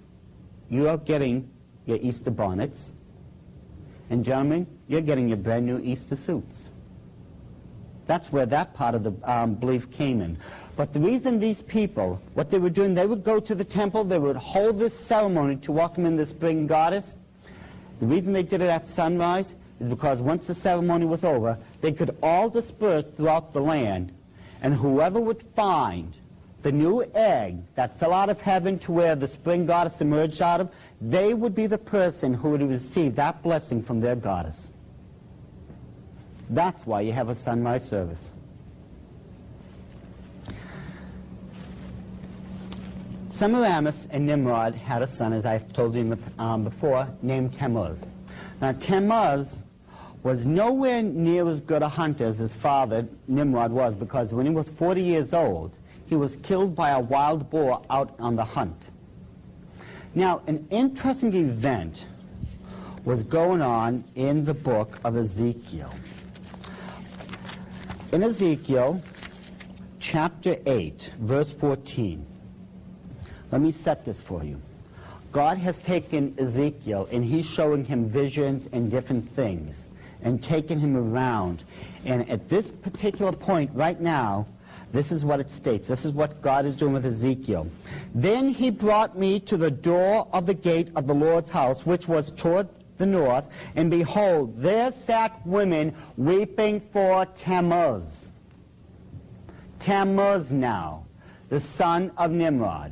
B: you are getting your Easter bonnets, and gentlemen, you're getting your brand new Easter suits. That's where that part of the belief came in. But the reason these people, what they were doing, they would go to the temple, they would hold this ceremony to welcome in the spring goddess. The reason they did it at sunrise is because once the ceremony was over, they could all disperse throughout the land, and whoever would find the new egg that fell out of heaven to where the spring goddess emerged out of, they would be the person who would receive that blessing from their goddess. That's why you have a sunrise service. Semiramis and Nimrod had a son, as I've told you before, named Tammuz. Now, Tammuz was nowhere near as good a hunter as his father, Nimrod, was, because when he was 40 years old, he was killed by a wild boar out on the hunt. Now, an interesting event was going on in the book of Ezekiel. In Ezekiel, chapter 8, verse 14, let me set this for you. God has taken Ezekiel, and he's showing him visions and different things, and taken him around. And at this particular point right now, this is what it states. This is what God is doing with Ezekiel. Then he brought me to the door of the gate of the Lord's house, which was toward the north, and behold, there sat women weeping for Tammuz. Tammuz now, the son of Nimrod.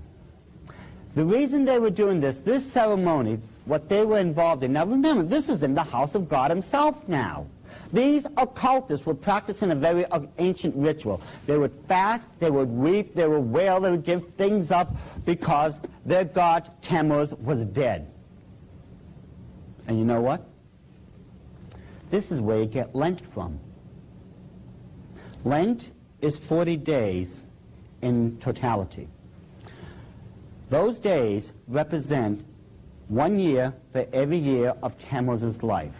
B: The reason they were doing this ceremony, what they were involved in, now remember, this is in the house of God himself now. These occultists were practicing a very ancient ritual. They would fast, they would weep, they would wail, they would give things up because their god Tammuz was dead. And you know what? This is where you get Lent from. Lent is 40 days in totality. Those days represent 1 year for every year of Tammuz's life.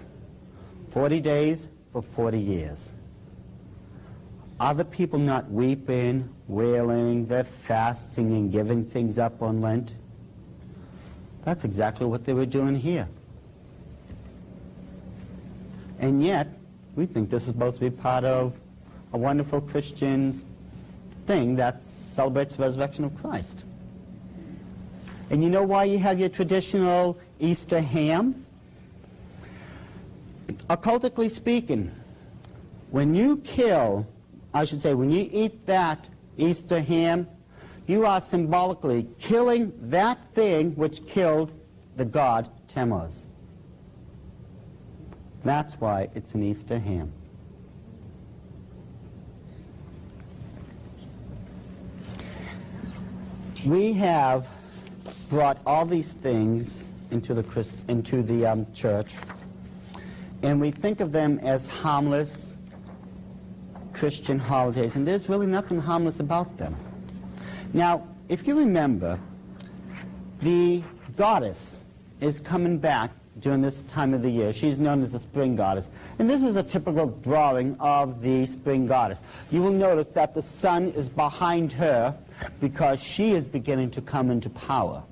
B: 40 days for 40 years. Are the people not weeping, wailing, they're fasting and giving things up on Lent? That's exactly what they were doing here. And yet, we think this is supposed to be part of a wonderful Christian thing that celebrates the resurrection of Christ. And you know why you have your traditional Easter ham? Occultically speaking, when you when you eat that Easter ham, you are symbolically killing that thing which killed the god Tammuz. That's why it's an Easter ham. We have brought all these things into the church, and we think of them as harmless Christian holidays, and there's really nothing harmless about them. Now, if you remember, the goddess is coming back during this time of the year. She's known as the spring goddess, and this is a typical drawing of the spring goddess. You will notice that the sun is behind her because she is beginning to come into power.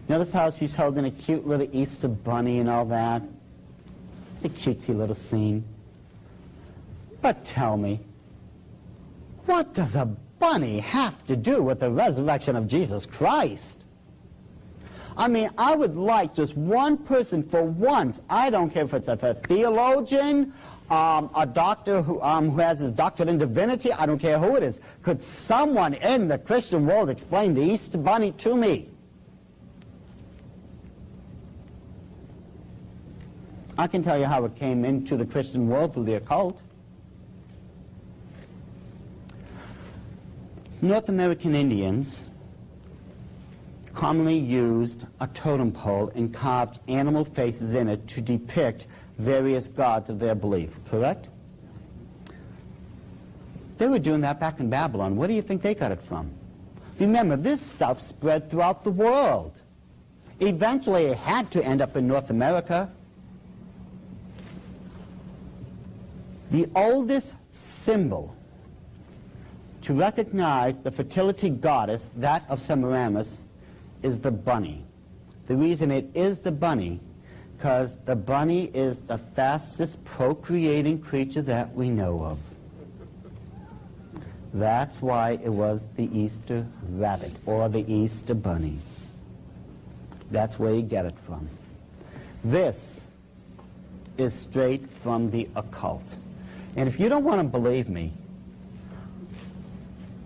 B: Notice how she's holding a cute little Easter bunny and all that. It's a cutesy little scene. But tell me, What does a bunny have to do with the resurrection of Jesus Christ? I mean, I would like just one person for once, I don't care if it's a theologian, a doctor who has his doctorate in divinity, I don't care who it is. Could someone in the Christian world explain the Easter Bunny to me? I can tell you how it came into the Christian world through the occult. North American Indians commonly used a totem pole and carved animal faces in it to depict various gods of their belief, correct? They were doing that back in Babylon. Where do you think they got it from? Remember, this stuff spread throughout the world. Eventually, it had to end up in North America. The oldest symbol to recognize the fertility goddess, that of Semiramis, is the bunny. The reason it is the bunny, because the bunny is the fastest procreating creature that we know of. That's why it was the Easter rabbit, or the Easter bunny. That's where you get it from. This is straight from the occult. And if you don't want to believe me,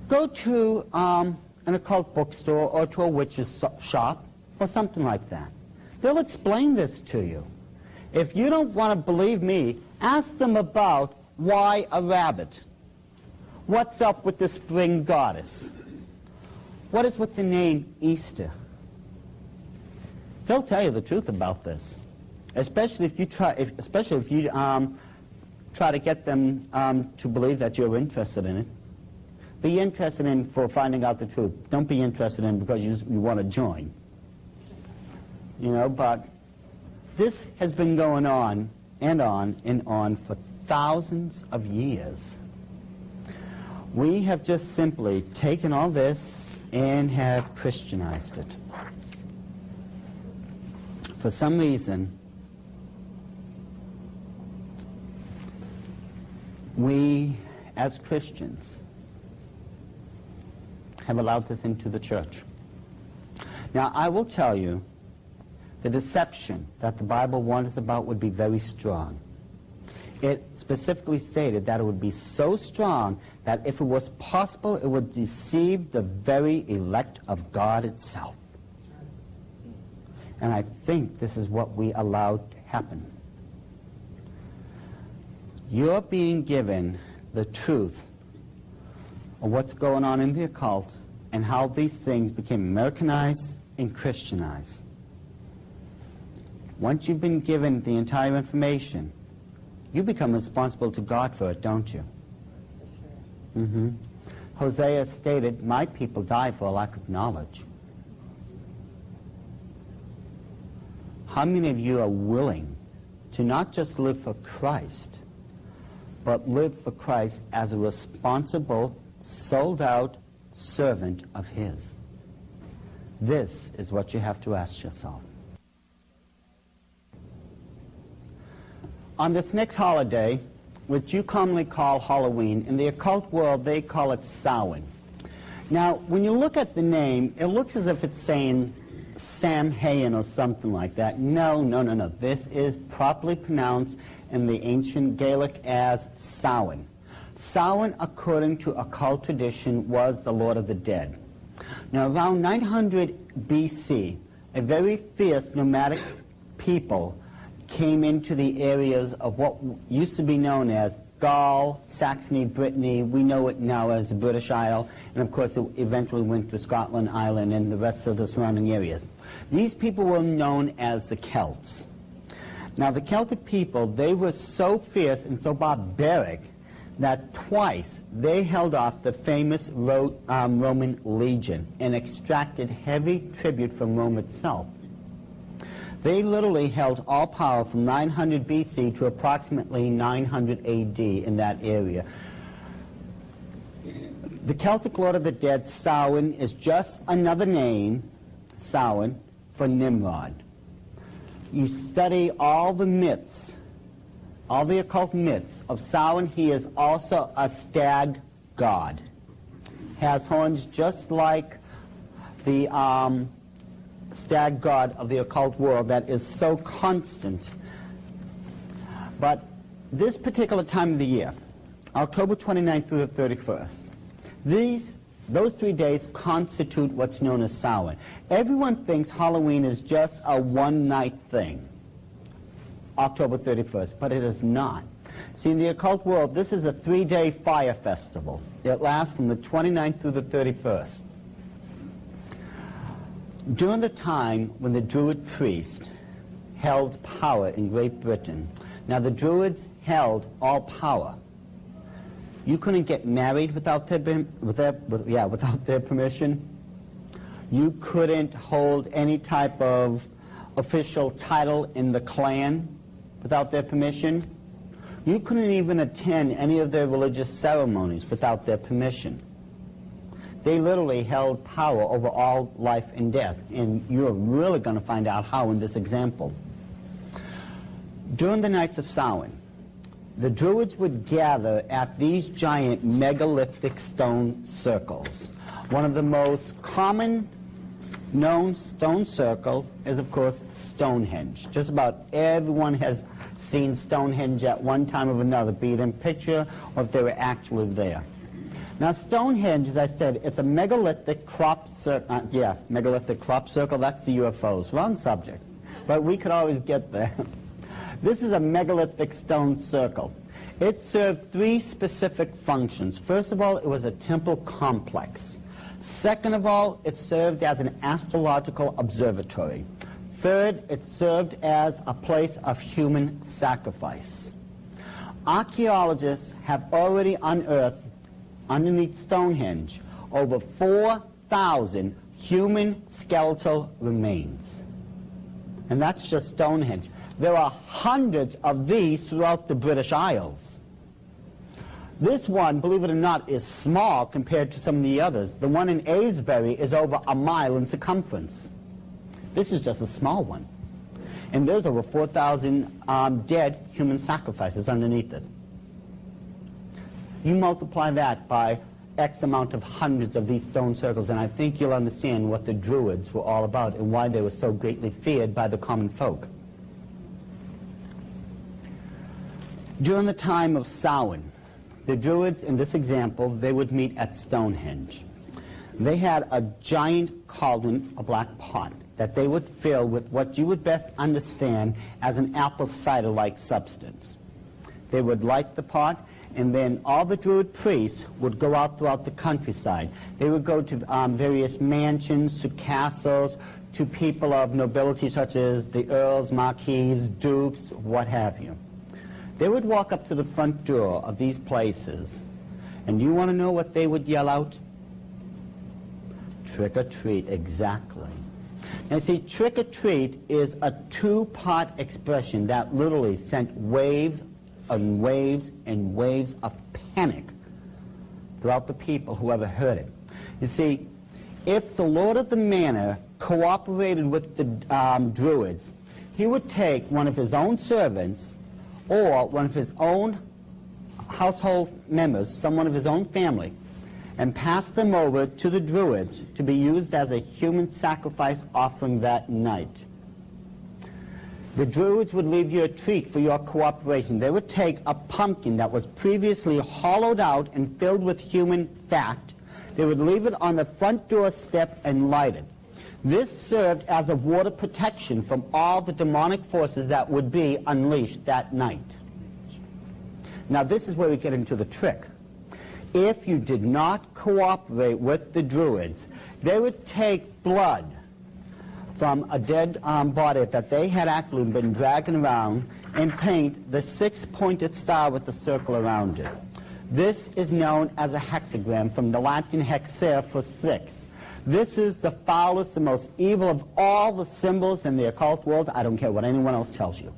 B: go to an occult bookstore or to a witch's shop or something like that. They'll explain this to you. If you don't want to believe me, ask them about why a rabbit. What's up with the spring goddess? What is with the name Easter? They'll tell you the truth about this, especially if you try to get them to believe that you're interested in it. Be interested in for finding out the truth. Don't be interested in because you want to join. You know, but this has been going on and on and on for thousands of years. We have just simply taken all this and have Christianized it. For some reason, we as Christians have allowed this into the church. Now, I will tell you, the deception that the Bible warned us about would be very strong. It specifically stated that it would be so strong that if it was possible, it would deceive the very elect of God itself. And I think this is what we allowed to happen. You're being given the truth of what's going on in the occult and how these things became Americanized and Christianized. Once you've been given the entire information, you become responsible to God for it, don't you? Hosea stated, "My people die for a lack of knowledge." How many of you are willing to not just live for Christ, but live for Christ as a responsible, sold-out servant of His? This is what you have to ask yourself. On this next holiday, which you commonly call Halloween, in the occult world they call it Samhain. Now, when you look at the name, it looks as if it's saying Samhain or something like that. No, no, no, no. This is properly pronounced in the ancient Gaelic as Samhain. Samhain, according to occult tradition, was the Lord of the Dead. Now, around 900 BC, a very fierce nomadic people came into the areas of what used to be known as Gaul, Saxony, Brittany. We know it now as the British Isle, and of course it eventually went through Scotland, Ireland, and the rest of the surrounding areas. These people were known as the Celts. Now, the Celtic people, they were so fierce and so barbaric that twice they held off the famous Roman legion and extracted heavy tribute from Rome itself. They literally held all power from 900 BC to approximately 900 AD in that area. The Celtic Lord of the Dead, Samhain, is just another name, Samhain, for Nimrod. You study all the myths, all the occult myths of Samhain. He is also a stag god. has horns just like the stag god of the occult world that is so constant. But this particular time of the year, October 29th through the 31st, those 3 days constitute what's known as Samhain. Everyone thinks Halloween is just a one-night thing, October 31st, but it is not. See, in the occult world, this is a 3-day fire festival. It lasts from the 29th through the 31st. During the time when the Druid priest held power in Great Britain, now the Druids held all power. You couldn't get married without their permission. You couldn't hold any type of official title in the clan without their permission. You couldn't even attend any of their religious ceremonies without their permission. They literally held power over all life and death, and you're really going to find out how in this example. During the nights of Samhain, the Druids would gather at these giant megalithic stone circles. One of the most common known stone circle is, of course, Stonehenge. Just about everyone has seen Stonehenge at one time or another, be it in picture or if they were actually there. Now, Stonehenge, as I said, it's a megalithic crop circle. Megalithic crop circle. That's the UFOs. Wrong subject. But we could always get there. This is a megalithic stone circle. It served 3 specific functions. First of all, it was a temple complex. Second of all, it served as an astrological observatory. Third, it served as a place of human sacrifice. Archaeologists have already unearthed, underneath Stonehenge, over 4,000 human skeletal remains. And that's just Stonehenge. There are hundreds of these throughout the British Isles. This one, believe it or not, is small compared to some of the others. The one in Avebury is over a mile in circumference. This is just a small one. And there's over 4,000 dead human sacrifices underneath it. You multiply that by X amount of hundreds of these stone circles, and I think you'll understand what the Druids were all about and why they were so greatly feared by the common folk. During the time of Samhain, the Druids, in this example, they would meet at Stonehenge. They had a giant cauldron, a black pot, that they would fill with what you would best understand as an apple cider-like substance. They would light the pot, and then all the Druid priests would go out throughout the countryside. They would go to various mansions, to castles, to people of nobility such as the earls, marquises, dukes, what have you. They would walk up to the front door of these places, and you want to know what they would yell out? Trick or treat, exactly. Now see, trick or treat is a 2-part expression that literally sent waves and waves and waves of panic throughout the people who ever heard it. You see, if the Lord of the Manor cooperated with the Druids, he would take one of his own servants or one of his own household members, someone of his own family, and pass them over to the Druids to be used as a human sacrifice offering that night. The Druids would leave you a treat for your cooperation. They would take a pumpkin that was previously hollowed out and filled with human fat. They would leave it on the front doorstep and light it. This served as a water protection from all the demonic forces that would be unleashed that night. Now this is where we get into the trick. If you did not cooperate with the Druids, they would take blood from a dead body that they had actually been dragging around and paint the 6-pointed star with the circle around it. This is known as a hexagram, from the Latin hexer for 6. This is the foulest, the most evil of all the symbols in the occult world. I don't care what anyone else tells you.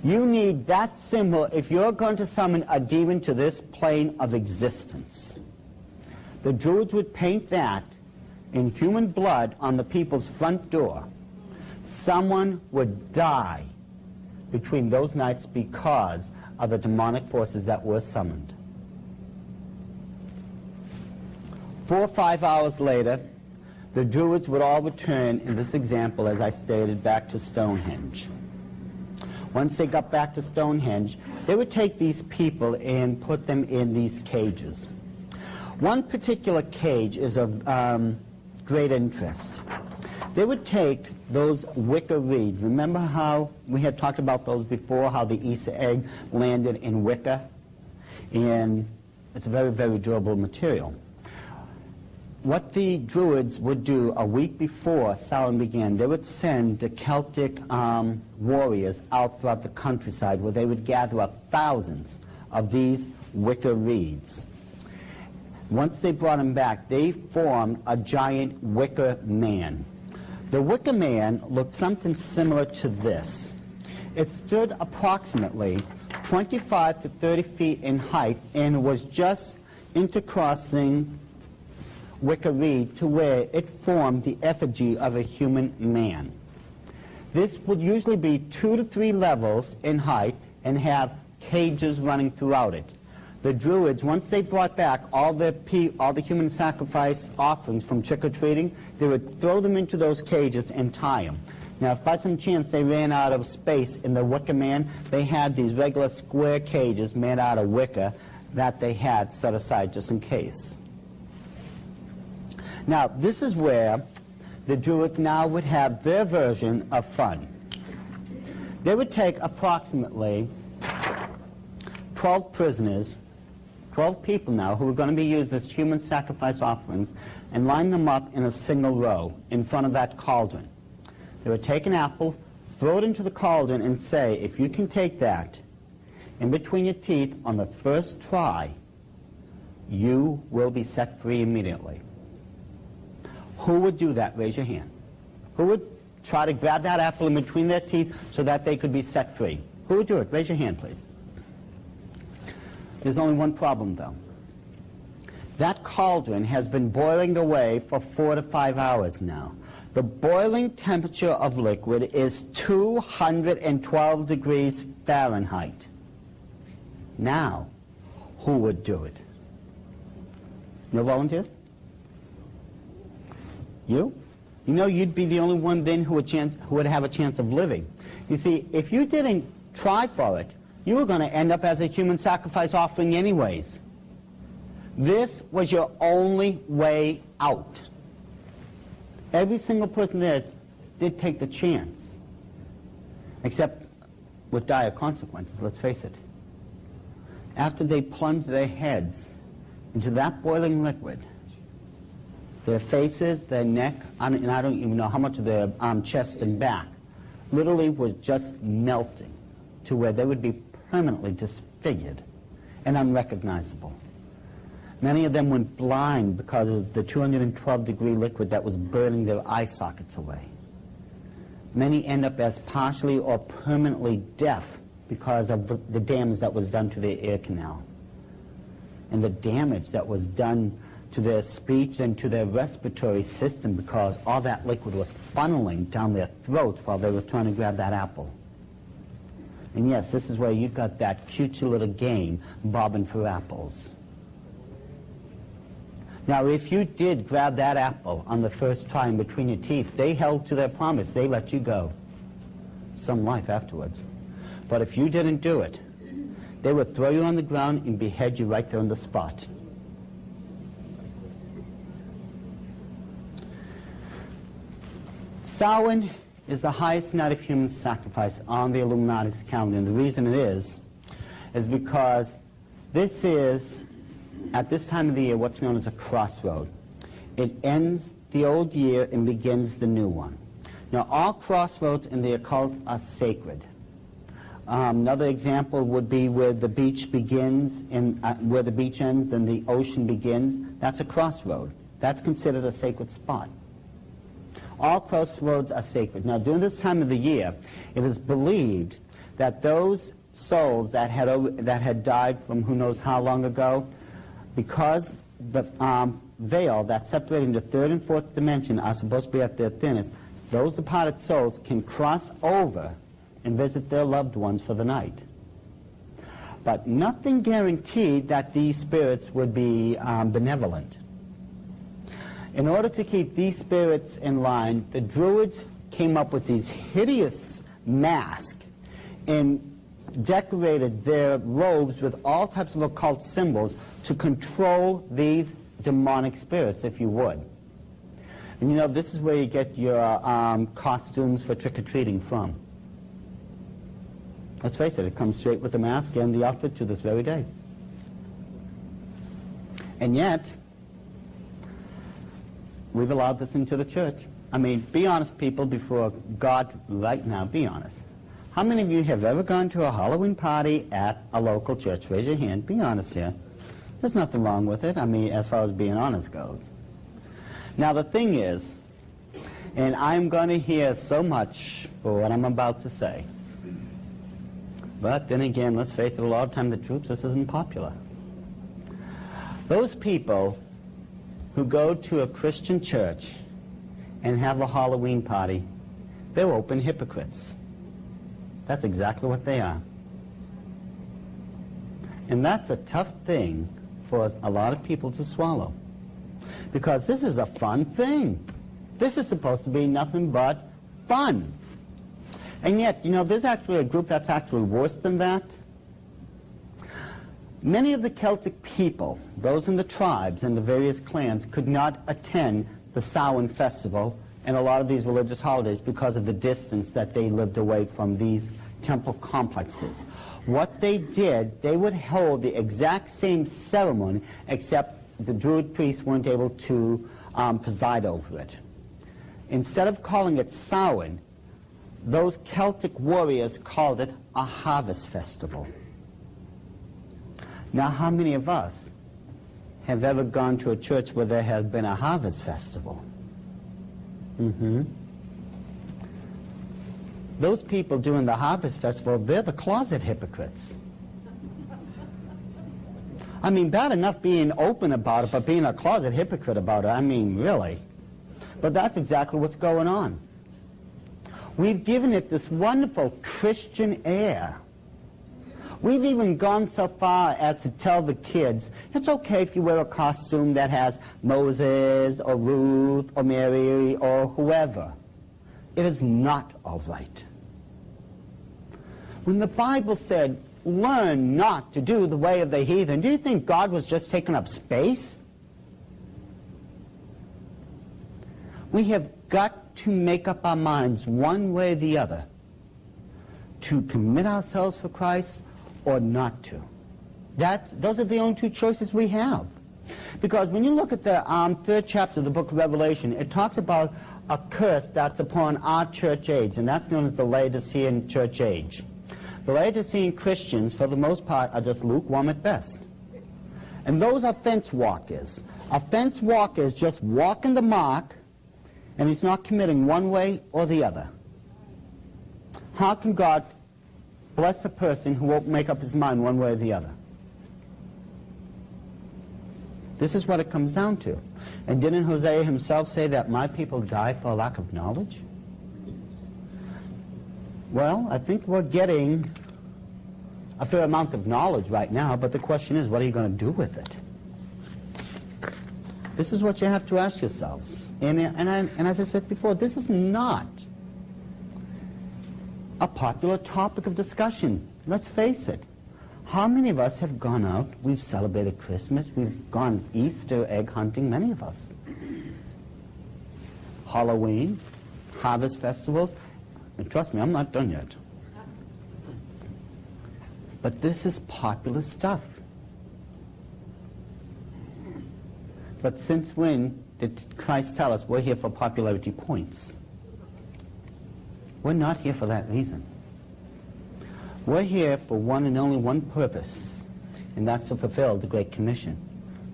B: You need that symbol if you're going to summon a demon to this plane of existence. The Druids would paint that in human blood on the people's front door. Someone would die between those nights because of the demonic forces that were summoned. 4 or 5 hours later, the Druids would all return, in this example, as I stated, back to Stonehenge. Once they got back to Stonehenge, they would take these people and put them in these cages. One particular cage is of great interest. They would take those wicker reeds. Remember how we had talked about those before, how the Easter egg landed in wicker? And it's a very, very durable material. What the Druids would do a week before Samhain began, they would send the Celtic warriors out throughout the countryside where they would gather up thousands of these wicker reeds. Once they brought them back, they formed a giant wicker man. The wicker man looked something similar to this. It stood approximately 25 to 30 feet in height and was just intercrossing wicker reed to where it formed the effigy of a human man. This would usually be 2 to 3 levels in height and have cages running throughout it. The Druids, once they brought back all the human sacrifice offerings from trick-or-treating, they would throw them into those cages and tie them. Now, if by some chance they ran out of space in the wicker man, they had these regular square cages made out of wicker that they had set aside just in case. Now, this is where the Druids now would have their version of fun. They would take approximately 12 prisoners, 12 people now who were going to be used as human sacrifice offerings, and line them up in a single row in front of that cauldron. They would take an apple, throw it into the cauldron, and say, if you can take that in between your teeth on the first try, you will be set free immediately. Who would do that? Raise your hand. Who would try to grab that apple in between their teeth so that they could be set free? Who would do it? Raise your hand, please. There's only one problem, though. That cauldron has been boiling away for 4 to 5 hours now. The boiling temperature of liquid is 212 degrees Fahrenheit. Now, who would do it? No volunteers? You? You know you'd be the only one then who would have a chance of living. You see, if you didn't try for it, you were going to end up as a human sacrifice offering anyways. This was your only way out. Every single person there did take the chance, except with dire consequences, let's face it. After they plunged their heads into that boiling liquid, their faces, their neck, and I don't even know how much of their chest and back literally was just melting to where they would be permanently disfigured and unrecognizable. Many of them went blind because of the 212-degree liquid that was burning their eye sockets away. Many end up as partially or permanently deaf because of the damage that was done to their ear canal and the damage that was done to their speech and to their respiratory system because all that liquid was funneling down their throats while they were trying to grab that apple. And yes, this is where you got that cutesy little game, bobbing for apples. Now, if you did grab that apple on the first try in between your teeth, they held to their promise. They let you go. Some life afterwards. But if you didn't do it, they would throw you on the ground and behead you right there on the spot. Samhain is the highest night of human sacrifice on the Illuminati's calendar. And the reason it is because this is, at this time of the year, what's known as a crossroad. It ends the old year and begins the new one. Now, all crossroads in the occult are sacred. Another example would be where the beach begins and where the beach ends and the ocean begins. That's a crossroad. That's considered a sacred spot. All crossroads are sacred. Now, during this time of the year, it is believed that those souls that had died from who knows how long ago, because the veil that's separating the third and fourth dimension are supposed to be at their thinnest, those departed souls can cross over and visit their loved ones for the night. But nothing guaranteed that these spirits would be benevolent. In order to keep these spirits in line, the Druids came up with these hideous masks and decorated their robes with all types of occult symbols to control these demonic spirits, if you would. And you know, this is where you get your costumes for trick-or-treating from. Let's face it, it comes straight with the mask and the outfit to this very day. And yet, we've allowed this into the church. I mean, be honest, people, before God right now, be honest. How many of you have ever gone to a Halloween party at a local church? Raise your hand. Be honest here. There's nothing wrong with it, I mean, as far as being honest goes. Now, the thing is, and I'm going to hear so much for what I'm about to say, but then again, let's face it, a lot of time the truth just isn't popular. Those people who go to a Christian church and have a Halloween party, they're open hypocrites. That's exactly what they are. And that's a tough thing for a lot of people to swallow. Because this is a fun thing. This is supposed to be nothing but fun. And yet, you know, there's actually a group that's actually worse than that. Many of the Celtic people, those in the tribes and the various clans, could not attend the Samhain festival and a lot of these religious holidays because of the distance that they lived away from these temple complexes. What they did, they would hold the exact same ceremony, except the Druid priests weren't able to preside over it. Instead of calling it Samhain, those Celtic warriors called it a harvest festival. Now, how many of us have ever gone to a church where there has been a harvest festival? Those people doing the harvest festival, they're the closet hypocrites. I mean, bad enough being open about it, but being a closet hypocrite about it, I mean, really. But that's exactly what's going on. We've given it this wonderful Christian air. We've even gone so far as to tell the kids, it's okay if you wear a costume that has Moses or Ruth or Mary or whoever. It is not all right. When the Bible said, learn not to do the way of the heathen, do you think God was just taking up space? We have got to make up our minds one way or the other to commit ourselves for Christ or not to. Those are the only two choices we have. Because when you look at the 3rd chapter of the book of Revelation, it talks about a curse that's upon our church age, and that's known as the Laodicean church age. The Laodicean Christians, for the most part, are just lukewarm at best. And those are fence walkers. A fence walker is just walking the mark, and he's not committing one way or the other. How can God bless a person who won't make up his mind one way or the other? This is what it comes down to. And didn't Hosea himself say that my people die for lack of knowledge? Well, I think we're getting a fair amount of knowledge right now, but the question is, what are you going to do with it? This is what you have to ask yourselves. And as I said before, this is not a popular topic of discussion. Let's face it. How many of us have gone out, we've celebrated Christmas, we've gone Easter egg hunting, many of us. Halloween, harvest festivals, and trust me, I'm not done yet. But this is popular stuff. But since when did Christ tell us we're here for popularity points? We're not here for that reason. We're here for one and only one purpose, and that's to fulfill the Great Commission,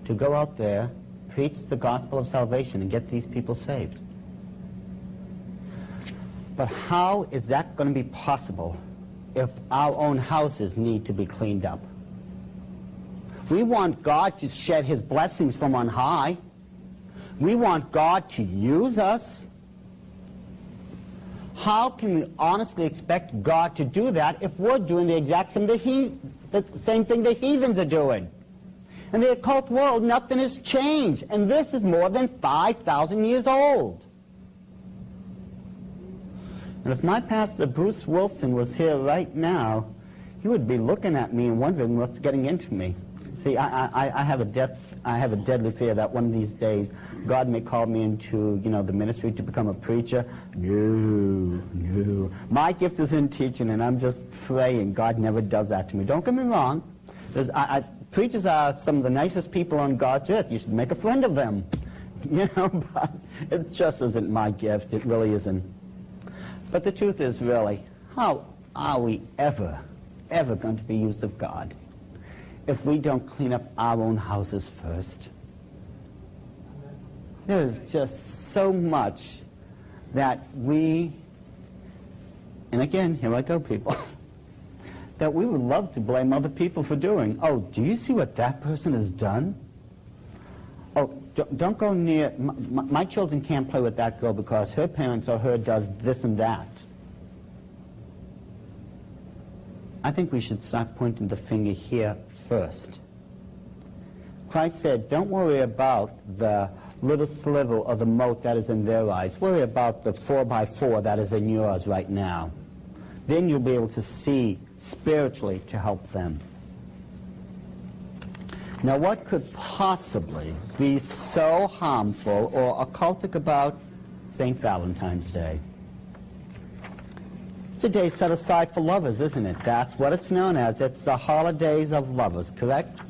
B: to go out there, preach the gospel of salvation, and get these people saved. But how is that going to be possible if our own houses need to be cleaned up? We want God to shed his blessings from on high. We want God to use us. How can we honestly expect God to do that if we're doing the exact same thing the heathens are doing? In the occult world, nothing has changed. And this is more than 5,000 years old. And if my pastor, Bruce Wilson, was here right now, he would be looking at me and wondering what's getting into me. See, I have a deadly fear that one of these days God may call me into, the ministry to become a preacher. No. My gift is in teaching, and I'm just praying God never does that to me. Don't get me wrong. Preachers are some of the nicest people on God's earth. You should make a friend of them. But it just isn't my gift. It really isn't. But the truth is, really, how are we ever going to be used of God if we don't clean up our own houses first? There's just so much that we, and again, here I go, people, that we would love to blame other people for doing. Oh, do you see what that person has done? Oh, don't go near, my children can't play with that girl because her parents or her does this and that. I think we should start pointing the finger here first. Christ said, don't worry about the little sliver of the mote that is in their eyes. Worry about the 4x4 that is in yours right now. Then you'll be able to see spiritually to help them. Now, what could possibly be so harmful or occultic about St. Valentine's Day? It's a day set aside for lovers, isn't it? That's what it's known as. It's the holidays of lovers, correct?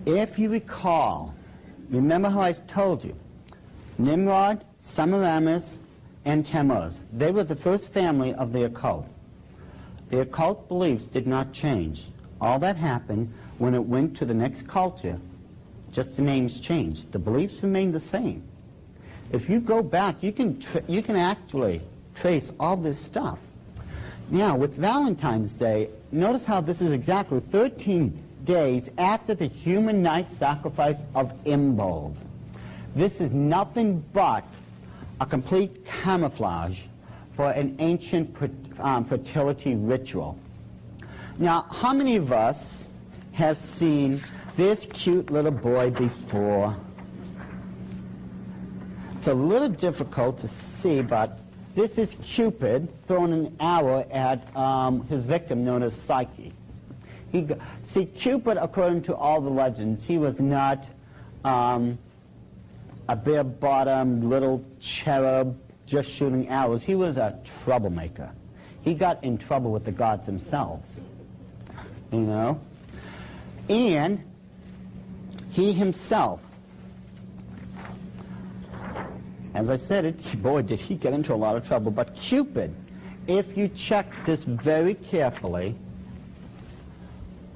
B: If you recall, remember how I told you, Nimrod, Semiramis, and Tammuz, they were the first family of the occult. The occult beliefs did not change. All that happened when it went to the next culture, just the names changed. The beliefs remained the same. If you go back, you can actually trace all this stuff. Now, with Valentine's Day, notice how this is exactly 13 days after the human night sacrifice of Imbolc. This is nothing but a complete camouflage for an ancient fertility ritual. Now, how many of us have seen this cute little boy before? It's a little difficult to see, but this is Cupid throwing an arrow at his victim known as Psyche. See, Cupid, according to all the legends, he was not a bare-bottomed little cherub just shooting arrows. He was a troublemaker. He got in trouble with the gods themselves, And he himself, as I said, boy, did he get into a lot of trouble. But Cupid, if you check this very carefully,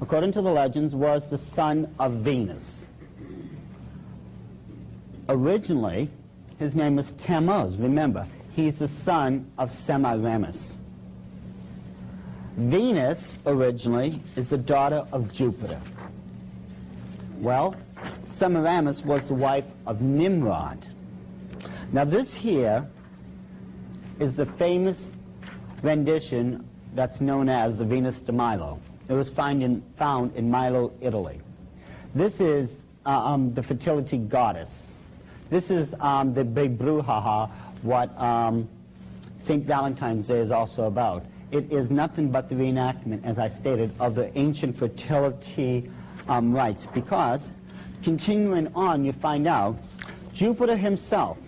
B: according to the legends, was the son of Venus. Originally, his name was Tammuz. Remember, he's the son of Semiramis. Venus, originally, is the daughter of Jupiter. Well, Semiramis was the wife of Nimrod. Now, this here is the famous rendition that's known as the Venus de Milo. It was found in Milo, Italy. This is the fertility goddess. This is the big brouhaha, what St. Valentine's Day is also about. It is nothing but the reenactment, as I stated, of the ancient fertility rites. Because, continuing on, you find out, Jupiter himself,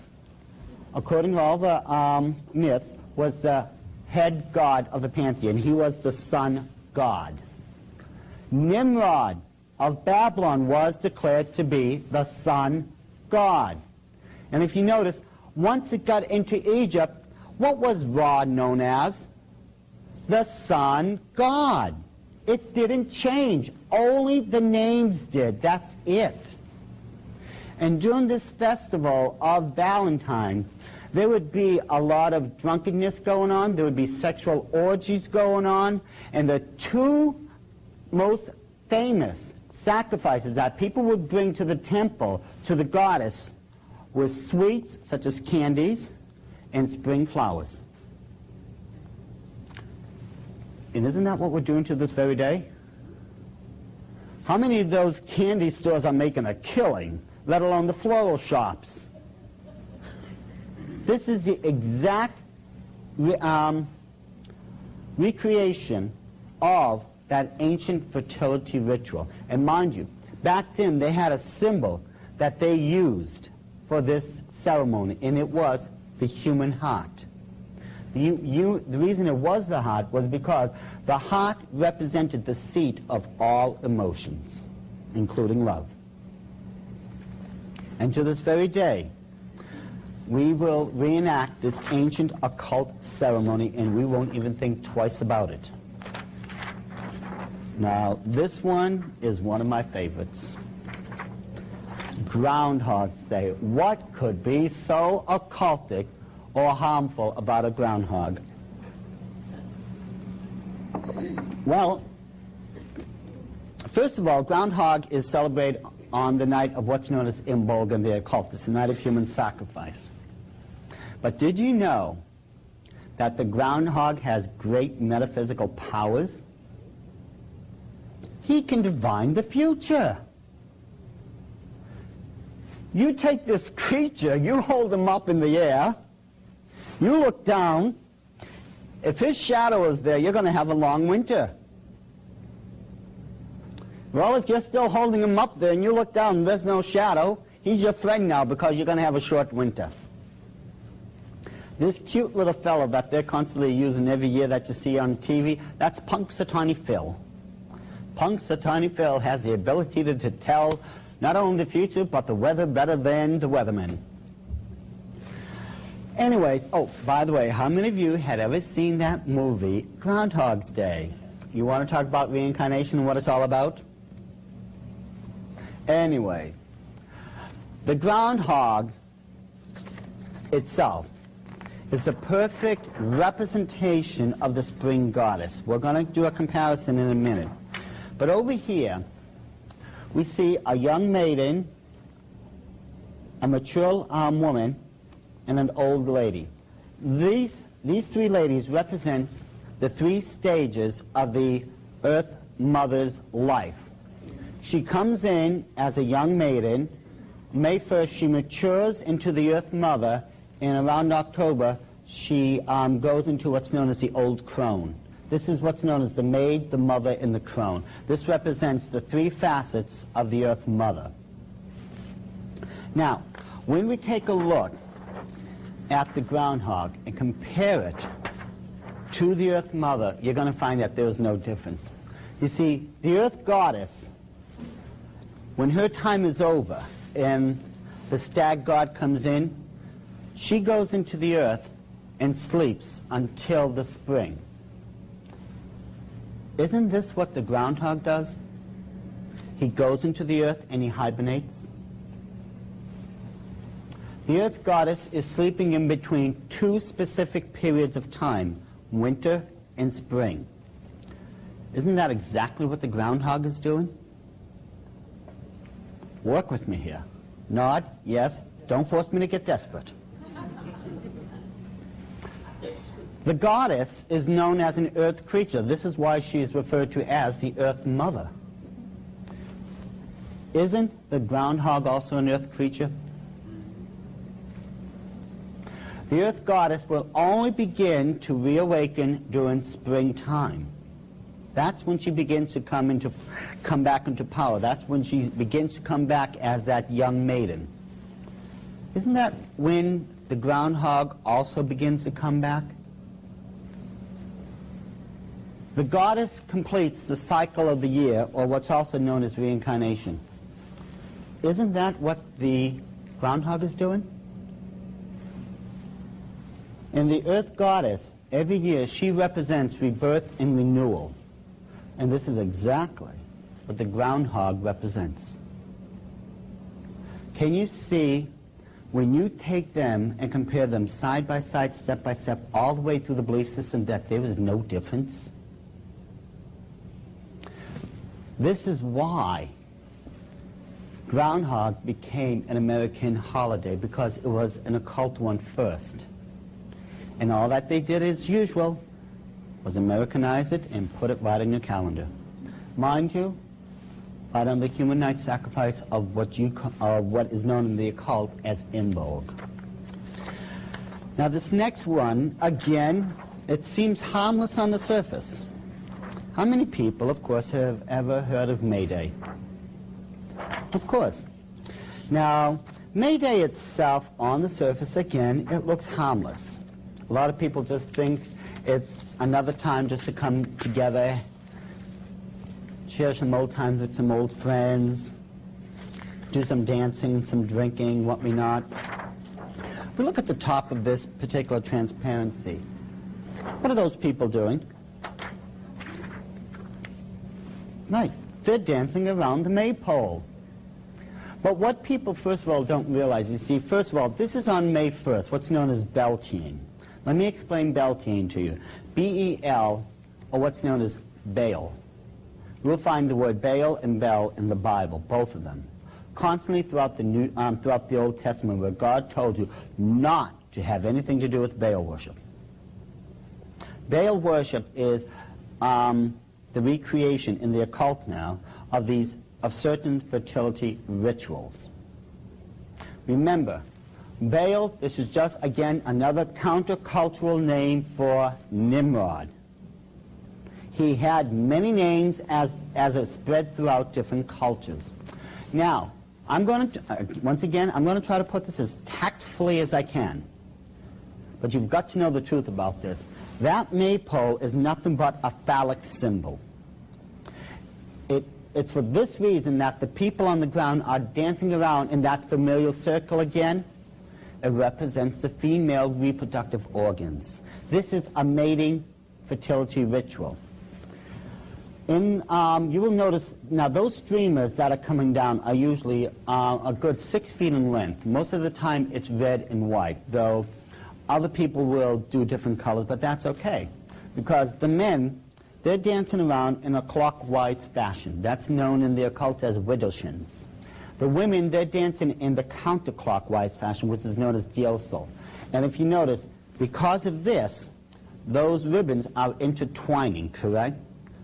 B: according to all the myths, was the head god of the pantheon. He was the sun god. Nimrod of Babylon was declared to be the sun god. And if you notice, once it got into Egypt, what was Ra known as? The sun god. It didn't change. Only the names did. That's it. And during this festival of Valentine, there would be a lot of drunkenness going on. There would be sexual orgies going on. And the two most famous sacrifices that people would bring to the temple, to the goddess, were sweets, such as candies, and spring flowers. And isn't that what we're doing to this very day? How many of those candy stores are making a killing, let alone the floral shops? This is the exact recreation of that ancient fertility ritual. And mind you, back then they had a symbol that they used for this ceremony, and it was the human heart. The reason it was the heart was because the heart represented the seat of all emotions, including love. And to this very day, we will reenact this ancient occult ceremony, and we won't even think twice about it. Now, this one is one of my favorites. Groundhog's Day. What could be so occultic or harmful about a groundhog? Well, first of all, groundhog is celebrated on the night of what's known as Imbolgan, the occult. It's the night of human sacrifice. But did you know that the groundhog has great metaphysical powers? He can divine the future. You take this creature, you hold him up in the air, you look down. If his shadow is there, you're going to have a long winter. Well, if you're still holding him up there and you look down and there's no shadow, he's your friend now because you're going to have a short winter. This cute little fellow that they're constantly using every year that you see on TV, that's Punxsutawney Phil. Punxsutawney Phil has the ability to tell not only the future, but the weather better than the weatherman. Anyways, oh, by the way, how many of you had ever seen that movie, Groundhog's Day? You want to talk about reincarnation and what it's all about? Anyway, the groundhog itself is the perfect representation of the spring goddess. We're going to do a comparison in a minute. But over here, we see a young maiden, a mature woman, and an old lady. These three ladies represent the three stages of the Earth Mother's life. She comes in as a young maiden. May 1st, she matures into the Earth Mother, and around October, she goes into what's known as the old crone. This is what's known as the maid, the mother, and the crone. This represents the three facets of the Earth Mother. Now, when we take a look at the groundhog and compare it to the Earth Mother, you're going to find that there's no difference. You see, the Earth Goddess, when her time is over and the stag god comes in, she goes into the earth and sleeps until the spring. Isn't this what the groundhog does? He goes into the earth and he hibernates. The Earth Goddess is sleeping in between two specific periods of time, winter and spring. Isn't that exactly what the groundhog is doing? Work with me here. Nod, yes. Don't force me to get desperate. The goddess is known as an earth creature. This is why she is referred to as the Earth Mother. Isn't the groundhog also an earth creature? The Earth Goddess will only begin to reawaken during springtime. That's when she begins to come back into power. That's when she begins to come back as that young maiden. Isn't that when the groundhog also begins to come back? The goddess completes the cycle of the year, or what's also known as reincarnation. Isn't that what the groundhog is doing? And the Earth Goddess, every year, she represents rebirth and renewal. And this is exactly what the groundhog represents. Can you see, when you take them and compare them side by side, step by step, all the way through the belief system, that there is no difference? This is why Groundhog became an American holiday, because it was an occult one first. And all that they did, as usual, was Americanize it and put it right in your calendar. Mind you, right on the humanoid sacrifice of what is known in the occult as in vogue. Now this next one, again, it seems harmless on the surface. How many people, of course, have ever heard of May Day? Of course. Now, May Day itself, on the surface, again, it looks harmless. A lot of people just think it's another time just to come together, share some old times with some old friends, do some dancing, some drinking, what we not. We look at the top of this particular transparency. What are those people doing? Right, they're dancing around the maypole. But what people, first of all, don't realize, you see, first of all, this is on May 1st, what's known as Beltane. Let me explain Beltane to you. B-E-L, or what's known as Baal. You'll find the word Baal and Bel in the Bible, both of them. Constantly throughout the Old Testament, where God told you not to have anything to do with Baal worship. Baal worship is the recreation in the occult now of certain fertility rituals. Remember, Baal, this is just, again, another countercultural name for Nimrod. He had many names as it spread throughout different cultures. Now, I'm going to, once again, I'm going to try to put this as tactfully as I can. But you've got to know the truth about this. That maypole is nothing but a phallic symbol. It's for this reason that the people on the ground are dancing around in that familial circle again. It represents the female reproductive organs. This is a mating fertility ritual. You will notice, now those streamers that are coming down are usually a good 6 feet in length. Most of the time it's red and white, though other people will do different colors, but that's okay. Because the men, they're dancing around in a clockwise fashion. That's known in the occult as widowshins. The women, they're dancing in the counterclockwise fashion, which is known as diosol. And if you notice, because of this, those ribbons are intertwining, correct,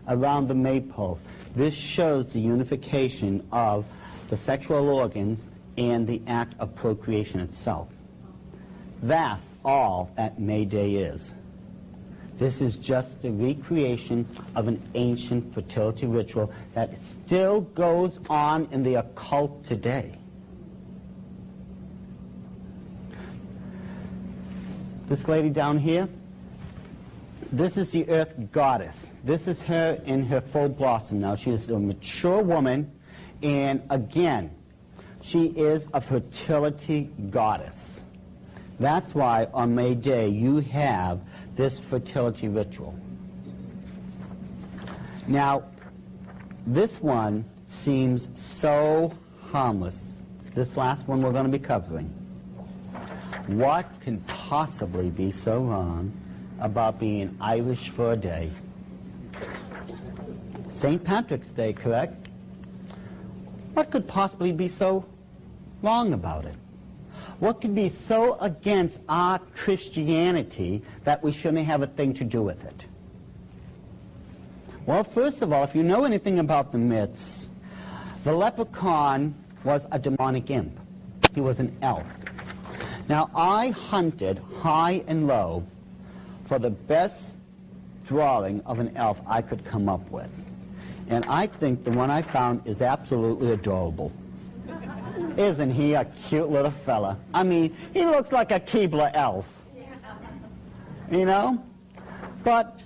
B: around the maypole. This shows the unification of the sexual organs and the act of procreation itself. That's all that May Day is. This is just a recreation of an ancient fertility ritual that still goes on in the occult today. This lady down here, this is the earth goddess. This is her in her full blossom now. She is a mature woman, and again, she is a fertility goddess. That's why on May Day you have this fertility ritual. Now, this one seems so harmless. This last one we're going to be covering. What can possibly be so wrong about being Irish for a day? St. Patrick's Day, correct? What could possibly be so wrong about it? What could be so against our Christianity that we shouldn't have a thing to do with it? Well, first of all, if you know anything about the myths, the leprechaun was a demonic imp. He was an elf. Now, I hunted high and low for the best drawing of an elf I could come up with. And I think the one I found is absolutely adorable. Isn't he a cute little fella? I mean, he looks like a Keebler elf. You know? But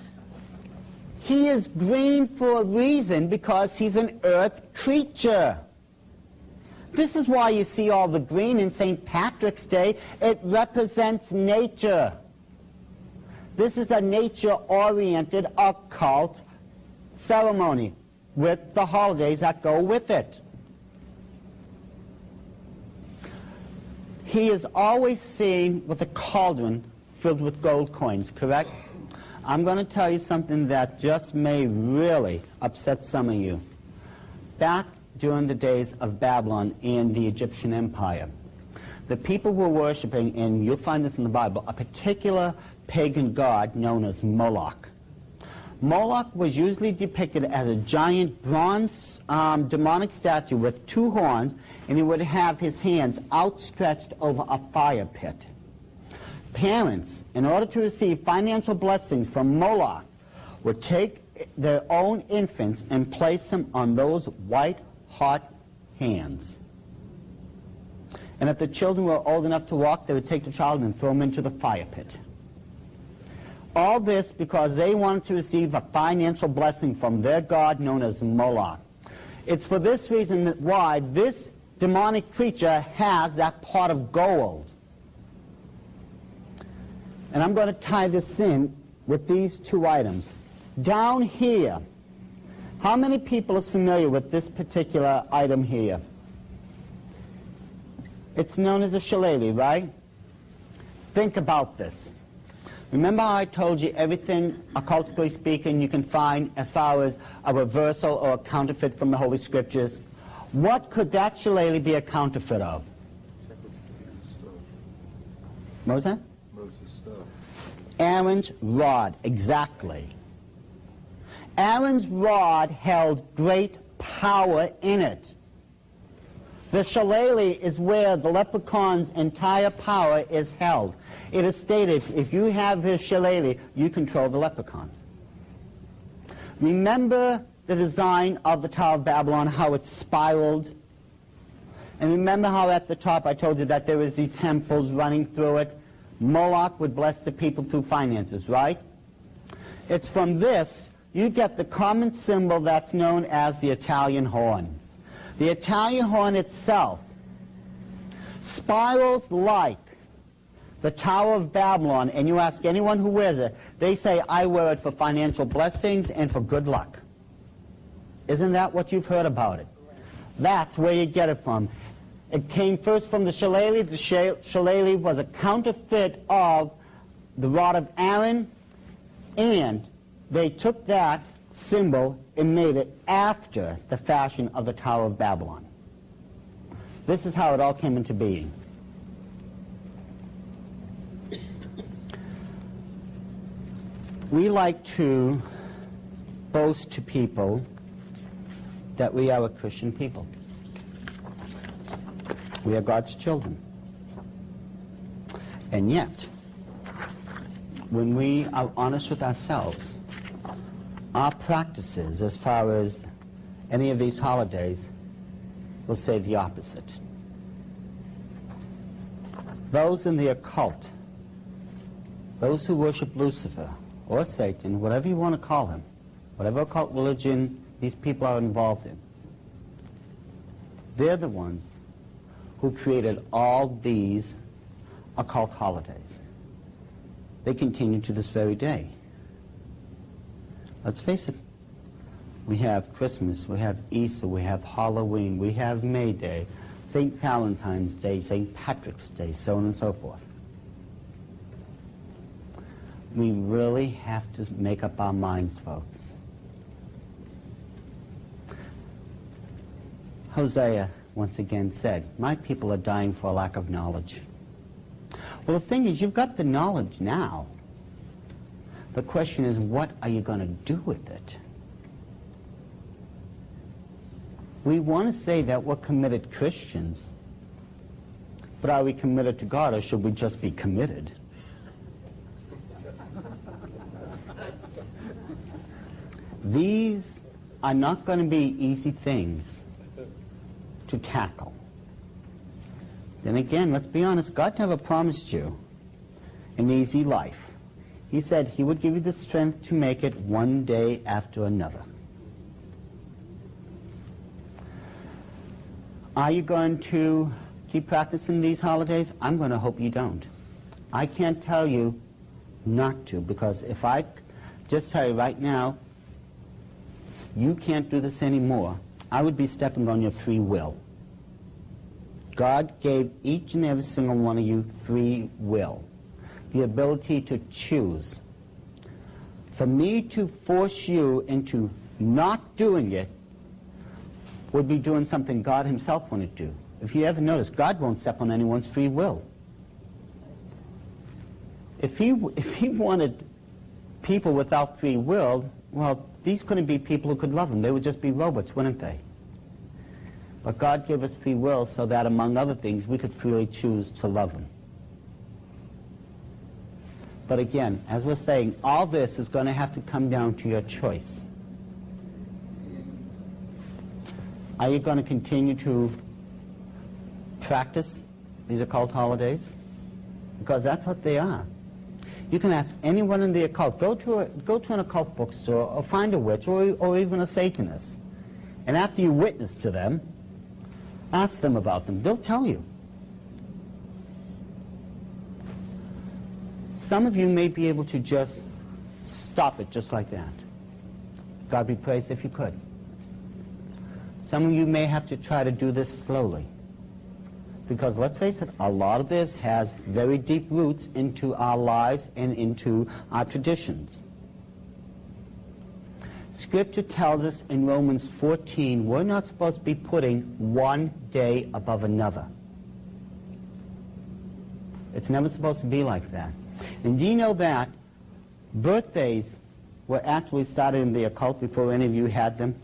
B: he is green for a reason, because he's an earth creature. This is why you see all the green in St. Patrick's Day. It represents nature. This is a nature-oriented occult ceremony with the holidays that go with it. He is always seen with a cauldron filled with gold coins, correct? I'm going to tell you something that just may really upset some of you. Back during the days of Babylon and the Egyptian Empire, the people were worshiping, and you'll find this in the Bible, a particular pagan god known as Moloch. Moloch was usually depicted as a giant bronze demonic statue with two horns, and he would have his hands outstretched over a fire pit. Parents, in order to receive financial blessings from Moloch, would take their own infants and place them on those white, hot hands. And if the children were old enough to walk, they would take the child and throw him into the fire pit. All this because they wanted to receive a financial blessing from their god known as Moloch. It's for this reason that why this demonic creature has that pot of gold. And I'm going to tie this in with these two items. Down here, how many people is familiar with this particular item here? It's known as a shillelagh, right? Think about this. Remember how I told you everything, occultically speaking, you can find as far as a reversal or a counterfeit from the Holy Scriptures? What could that shillelagh be a counterfeit of? What was that? Aaron's rod, exactly. Aaron's rod held great power in it. The shillelagh is where the leprechaun's entire power is held. It is stated, if you have his shillelagh, you control the leprechaun. Remember the design of the Tower of Babylon, how it spiraled? And remember how at the top I told you that there was the temples running through it? Moloch would bless the people through finances, right? It's from this you get the common symbol that's known as the Italian horn. The Italian horn itself spirals like the Tower of Babylon, and you ask anyone who wears it, they say, I wear it for financial blessings and for good luck. Isn't that what you've heard about it? That's where you get it from. It came first from the shillelagh. The shillelagh was a counterfeit of the rod of Aaron, and they took that symbol and made it after the fashion of the Tower of Babylon. This is how it all came into being. We like to boast to people that we are a Christian people. We are God's children. And yet, when we are honest with ourselves, our practices as far as any of these holidays will say the opposite. Those in the occult, those who worship Lucifer or Satan, whatever you want to call him, whatever occult religion these people are involved in, they're the ones who created all these occult holidays. They continue to this very day. Let's face it, we have Christmas, we have Easter, we have Halloween, we have May Day, St. Valentine's Day, St. Patrick's Day, so on and so forth. We really have to make up our minds, folks. Hosea once again said, my people are dying for a lack of knowledge. Well, the thing is, you've got the knowledge now. The question is, what are you going to do with it? We want to say that we're committed Christians, but are we committed to God, or should we just be committed? These are not going to be easy things to tackle. Then again, let's be honest, God never promised you an easy life. He said he would give you the strength to make it one day after another. Are you going to keep practicing these holidays? I'm going to hope you don't. I can't tell you not to, because if I just tell you right now, you can't do this anymore, I would be stepping on your free will. God gave each and every single one of you free will, the ability to choose. For me to force you into not doing it would be doing something God himself wouldn't do. If you ever notice, God won't step on anyone's free will. If he wanted people without free will, well, these couldn't be people who could love him. They would just be robots, wouldn't they? But God gave us free will so that, among other things, we could freely choose to love him. But again, as we're saying, all this is going to have to come down to your choice. Are you going to continue to practice these occult holidays? Because that's what they are. You can ask anyone in the occult. Go to an occult bookstore or find a witch or even a Satanist. And after you witness to them, ask them about them. They'll tell you. Some of you may be able to just stop it just like that. God be praised if you could. Some of you may have to try to do this slowly. Because let's face it, a lot of this has very deep roots into our lives and into our traditions. Scripture tells us in Romans 14, we're not supposed to be putting one day above another. It's never supposed to be like that. And do you know that birthdays were actually started in the occult before any of you had them?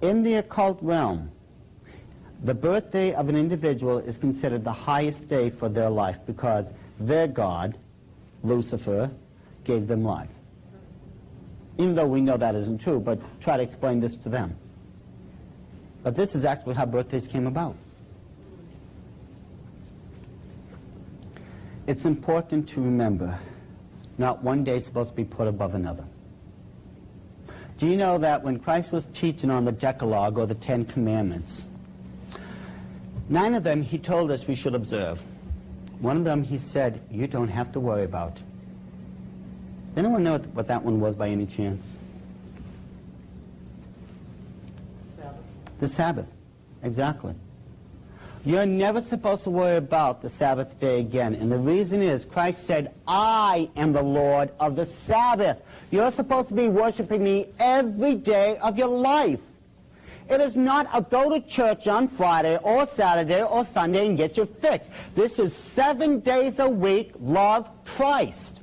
B: In the occult realm, the birthday of an individual is considered the highest day for their life because their god, Lucifer, gave them life. Even though we know that isn't true, but try to explain this to them. But this is actually how birthdays came about. It's important to remember, not one day is supposed to be put above another. Do you know that when Christ was teaching on the Decalogue, or the Ten Commandments, 9 of them he told us we should observe. One of them he said, you don't have to worry about. Does anyone know what that one was by any chance?
C: Sabbath.
B: The Sabbath, exactly. You're never supposed to worry about the Sabbath day again. And the reason is Christ said, I am the Lord of the Sabbath. You're supposed to be worshiping me every day of your life. It is not a go to church on Friday or Saturday or Sunday and get your fix. This is 7 days a week, love Christ.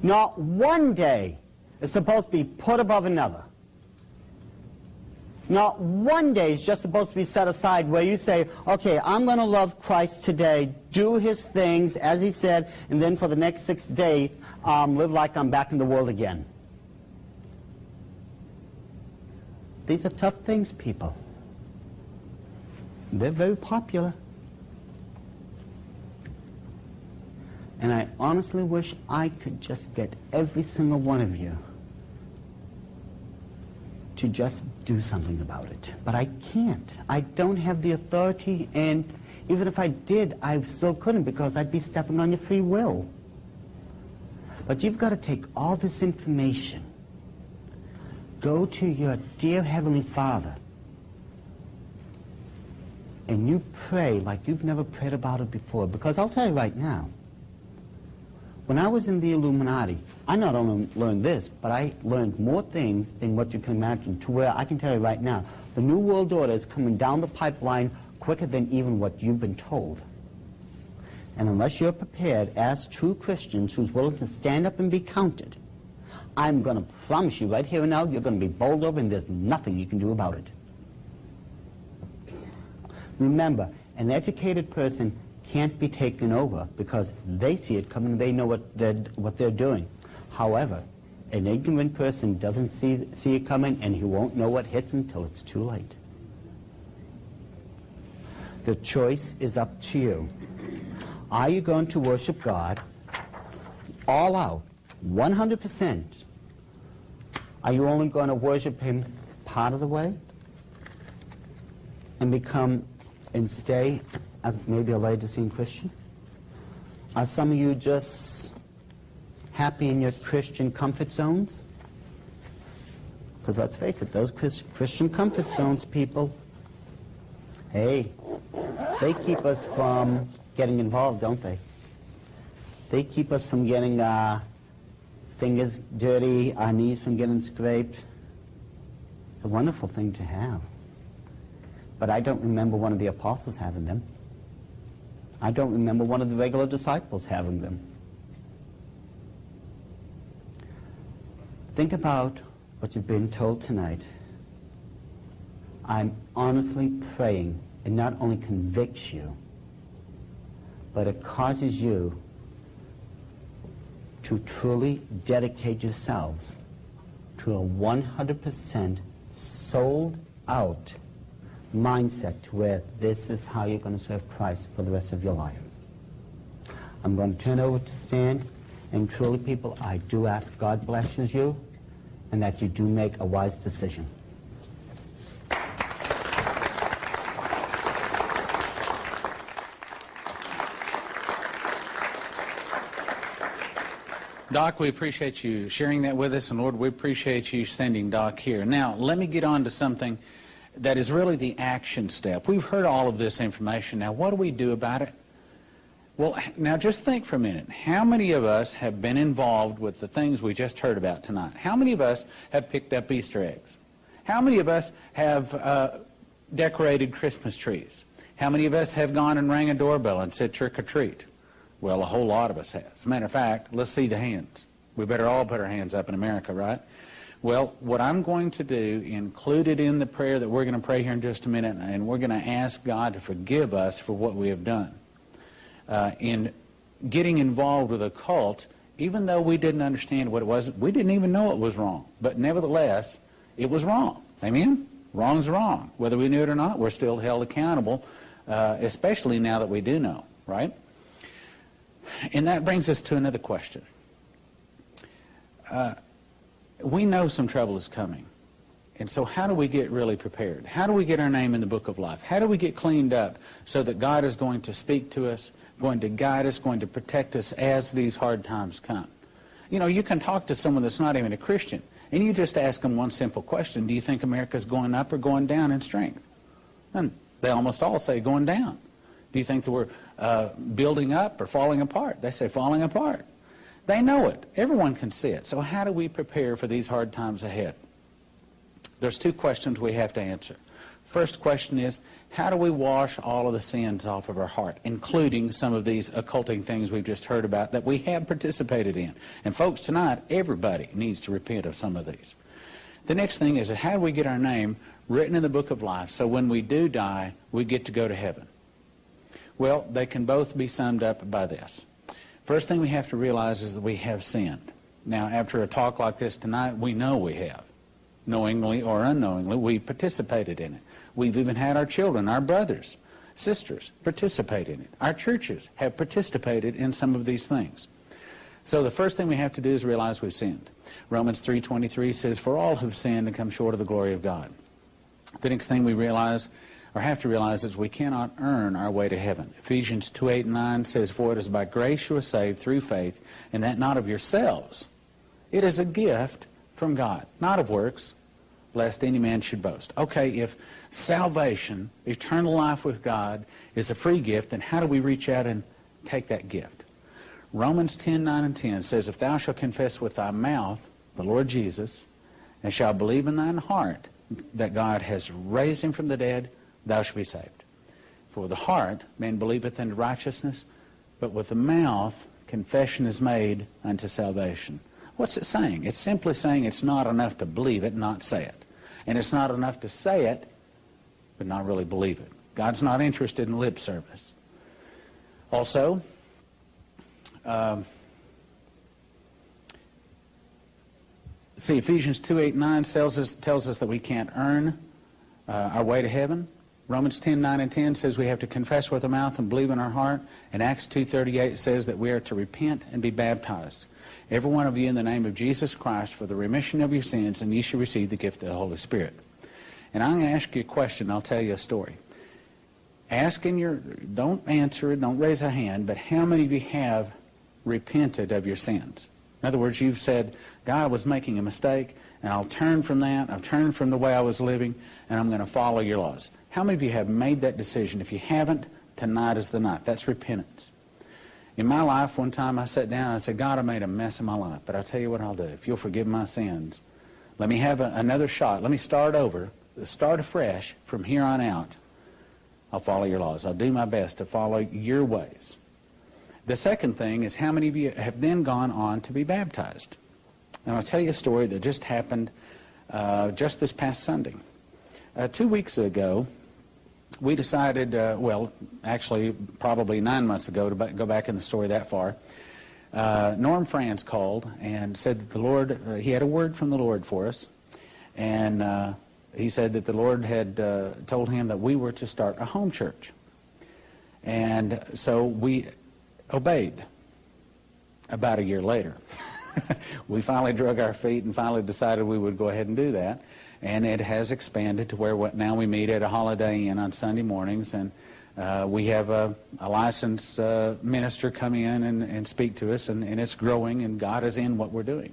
B: Not one day is supposed to be put above another. Not one day is just supposed to be set aside where you say, okay, I'm going to love Christ today, do his things, as he said, and then for the next 6 days, live like I'm back in the world again. These are tough things, people. They're very popular. And I honestly wish I could just get every single one of you to just do something about it. But I can't. I don't have the authority, and even if I did, I still couldn't because I'd be stepping on your free will. But you've got to take all this information, go to your dear Heavenly Father, and you pray like you've never prayed about it before. Because I'll tell you right now, when I was in the Illuminati, I not only learned this, but I learned more things than what you can imagine, to where I can tell you right now, the New World Order is coming down the pipeline quicker than even what you've been told. And unless you're prepared as true Christians who's willing to stand up and be counted, I'm going to promise you right here and now, you're going to be bowled over and there's nothing you can do about it. Remember, an educated person can't be taken over because they see it coming, they know what they're doing. However, an ignorant person doesn't see it coming, and he won't know what hits him until it's too late. The choice is up to you. Are you going to worship God all out, 100%? Are you only going to worship him part of the way and become and stay as maybe a Laodicean Christian? Are some of you just happy in your Christian comfort zones? Because let's face it, those Christian comfort zones, people, hey, they keep us from getting involved, don't they? They keep us from getting our fingers dirty, our knees from getting scraped. It's a wonderful thing to have. But I don't remember one of the apostles having them. I don't remember one of the regular disciples having them. think about what you've been told tonight. I'm honestly praying it not only convicts you, but it causes you to truly dedicate yourselves to a 100% sold out mindset to where this is how you're going to serve Christ for the rest of your life. I'm going to turn over to Stan, and truly, people, I do ask God blesses you and that you do make a wise decision.
A: Doc, we appreciate you sharing that with us, and Lord, we appreciate you sending Doc here. Now, let me get on to something that is really the action step. We've heard all of this information. Now, what do we do about it? Well, now just think for a minute. How many of us have been involved with the things we just heard about tonight? How many of us have picked up Easter eggs? How many of us have decorated Christmas trees? How many of us have gone and rang a doorbell and said trick or treat? Well, a whole lot of us have. As a matter of fact, let's see the hands. We better all put our hands up in America, right? Well, what I'm going to do, included in the prayer that we're going to pray here in just a minute, and we're going to ask God to forgive us for what we have done. In getting involved with a cult, even though we didn't understand what it was, we didn't even know it was wrong. But nevertheless, it was wrong. Amen? Wrong's wrong. Whether we knew it or not, we're still held accountable, especially now that we do know, right? And that brings us to another question. We know some trouble is coming. And so how do we get really prepared? How do we get our name in the book of life? How do we get cleaned up so that God is going to speak to us, going to guide us, going to protect us as these hard times come? You know, you can talk to someone that's not even a Christian, and you just ask them one simple question: do you think America's going up or going down in strength? And they almost all say going down. Do you think that we're building up or falling apart? They say falling apart. They know it. Everyone can see it. So how do we prepare for these hard times ahead? There's two questions we have to answer. First question is, how do we wash all of the sins off of our heart, including some of these occulting things we've just heard about that we have participated in? And folks, tonight, everybody needs to repent of some of these. The next thing is, how do we get our name written in the book of life so when we do die, we get to go to heaven? Well, they can both be summed up by this. First thing we have to realize is that we have sinned. Now, after a talk like this tonight, we know we have. Knowingly or unknowingly, we participated in it. We've even had our children, our brothers, sisters participate in it. Our churches have participated in some of these things. So the first thing we have to do is realize we've sinned. Romans 3:23 says, "For all have sinned and come short of the glory of God." The next thing we realize, or have to realize, is we cannot earn our way to heaven. Ephesians 2:8-9 says, "For it is by grace you are saved through faith, and that not of yourselves. It is a gift from God, not of works, lest any man should boast." Okay, if salvation, eternal life with God, is a free gift, then how do we reach out and take that gift? Romans 10:9-10 says, "If thou shalt confess with thy mouth the Lord Jesus, and shalt believe in thine heart that God has raised him from the dead, thou shalt be saved. For with the heart man believeth unto righteousness, but with the mouth confession is made unto salvation." What's it saying? It's simply saying it's not enough to believe it and not say it. And it's not enough to say it, but not really believe it. God's not interested in lip service. Also, Ephesians 2:8-9 tells us that we can't earn our way to heaven. Romans 10:9-10 says we have to confess with our mouth and believe in our heart. And Acts 2:38 says that we are to repent and be baptized, every one of you, in the name of Jesus Christ, for the remission of your sins, and ye shall receive the gift of the Holy Spirit. And I'm going to ask you a question. I'll tell you a story. Don't answer it, don't raise a hand, but how many of you have repented of your sins? In other words, you've said, God, I was making a mistake, and I'll turn from that. I've turned from the way I was living, and I'm going to follow your laws. How many of you have made that decision? If you haven't, tonight is the night. That's repentance. In my life, one time I sat down and I said, God, I made a mess of my life, but I'll tell you what I'll do. If you'll forgive my sins, let me have another shot. Let me start over, start afresh from here on out. I'll follow your laws. I'll do my best to follow your ways. The second thing is, how many of you have then gone on to be baptized? And I'll tell you a story that just happened just this past Sunday. 2 weeks ago, we decided, well, actually probably 9 months ago, to go back in the story that far, Norm Franz called and said that the Lord, he had a word from the Lord for us, and he said that the Lord had told him that we were to start a home church. And so we obeyed. About a year later, we finally drug our feet and finally decided we would go ahead and do that. And it has expanded to where now we meet at a Holiday Inn on Sunday mornings, and we have a licensed minister come in and speak to us, and it's growing, and God is in what we're doing.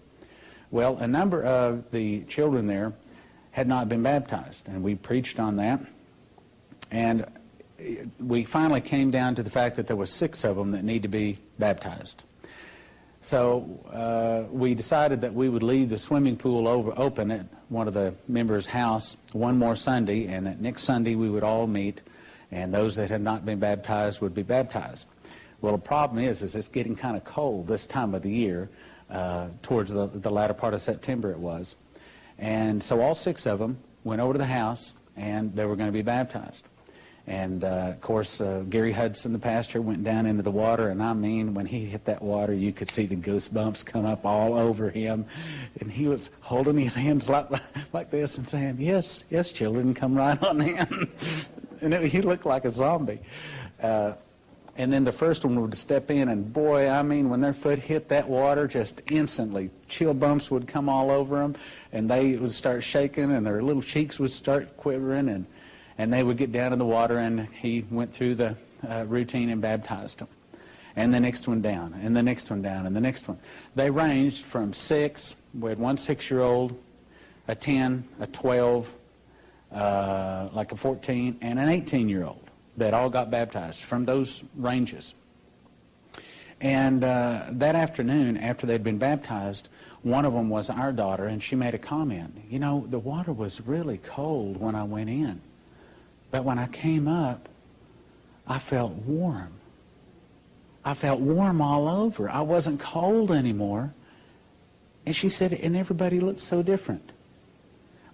A: Well, a number of the children there had not been baptized, and we preached on that. And we finally came down to the fact that there were 6 of them that need to be baptized. So we decided that we would leave the swimming pool open at one of the members' house one more Sunday, and that next Sunday we would all meet, and those that had not been baptized would be baptized. Well, the problem is it's getting kind of cold this time of the year, towards the latter part of September it was. And so all 6 of them went over to the house, and they were going to be baptized. And, of course, Gary Hudson, the pastor, went down into the water, and I mean, when he hit that water, you could see the goosebumps come up all over him. And he was holding his hands like this and saying, yes, yes, children, come right on in. And he looked like a zombie. And then the first one would step in, and boy, I mean, when their foot hit that water, just instantly, chill bumps would come all over them, and they would start shaking, and their little cheeks would start quivering, and they would get down in the water, and he went through the routine and baptized them. And the next one down, and the next one down, and the next one. They ranged from 6, we had one 6-year-old, a 10, a 12, like a 14, and an 18-year-old that all got baptized from those ranges. And that afternoon, after they'd been baptized, one of them was our daughter, and she made a comment. You know, the water was really cold when I went in. But when I came up, I felt warm. I felt warm all over. I wasn't cold anymore. And she said, and everybody looked so different.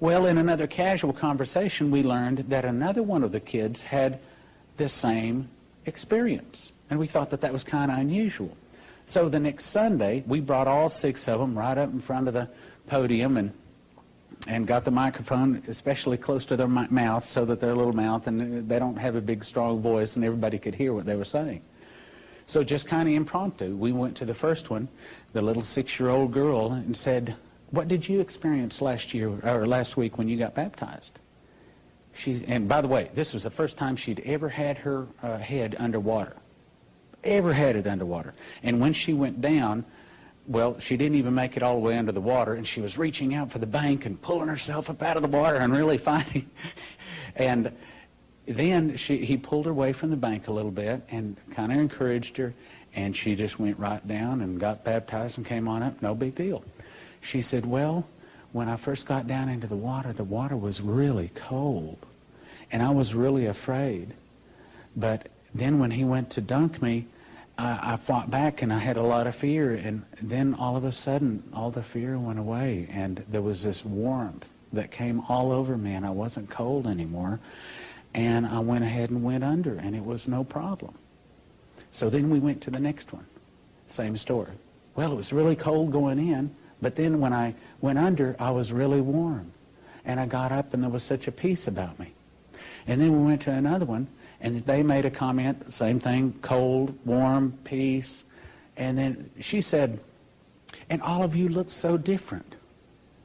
A: Well, in another casual conversation, we learned that another one of the kids had the same experience. And we thought that that was kind of unusual. So the next Sunday, we brought all 6 of them right up in front of the podium and got the microphone especially close to their mouth so that their little mouth, and they don't have a big strong voice, and everybody could hear what they were saying. So just kind of impromptu, we went to the first one, the little 6-year-old girl, and said, what did you experience last week when you got baptized? And by the way, this was the first time she'd ever had her head underwater. Ever had it underwater. And when she went down, well, she didn't even make it all the way under the water, and she was reaching out for the bank and pulling herself up out of the water and really fighting. And then he pulled her away from the bank a little bit and kind of encouraged her, and she just went right down and got baptized and came on up. No big deal. She said, well, when I first got down into the water was really cold, and I was really afraid. But then when he went to dunk me, I fought back, and I had a lot of fear, and then all of a sudden, all the fear went away, and there was this warmth that came all over me, and I wasn't cold anymore, and I went ahead and went under, and it was no problem. So then we went to the next one. Same story. Well, it was really cold going in, but then when I went under, I was really warm, and I got up, and there was such a peace about me. And then we went to another one, and they made a comment, same thing, cold, warm, peace. And then she said, and all of you look so different.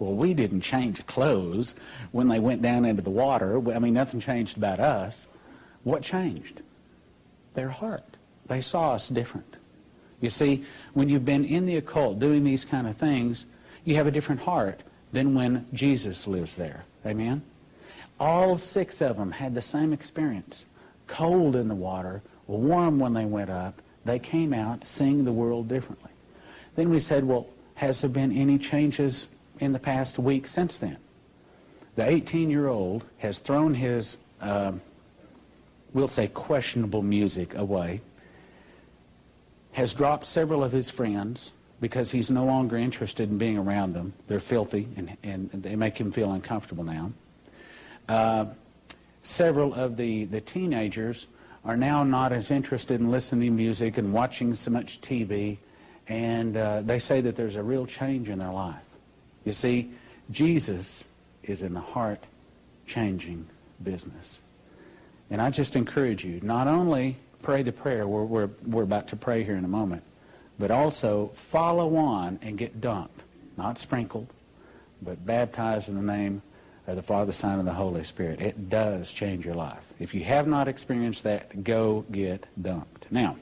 A: Well, we didn't change clothes when they went down into the water. I mean, nothing changed about us. What changed? Their heart. They saw us different. You see, when you've been in the occult doing these kind of things, you have a different heart than when Jesus lives there. Amen? All 6 of them had the same experience. Cold in the water, warm when they went up. They came out seeing the world differently. Then we said, well, has there been any changes in the past week since then? The 18-year-old has thrown his, we'll say, questionable music away, has dropped several of his friends because he's no longer interested in being around them. They're filthy, and they make him feel uncomfortable now. Several of the teenagers are now not as interested in listening to music and watching so much TV, and they say that there's a real change in their life. You see, Jesus is in the heart-changing business. And I just encourage you, not only pray the prayer we're about to pray here in a moment, but also follow on and get dunked, not sprinkled, but baptized in the name of the Father, Son, and the Holy Spirit. It does change your life. If you have not experienced that, go get dunked. Now,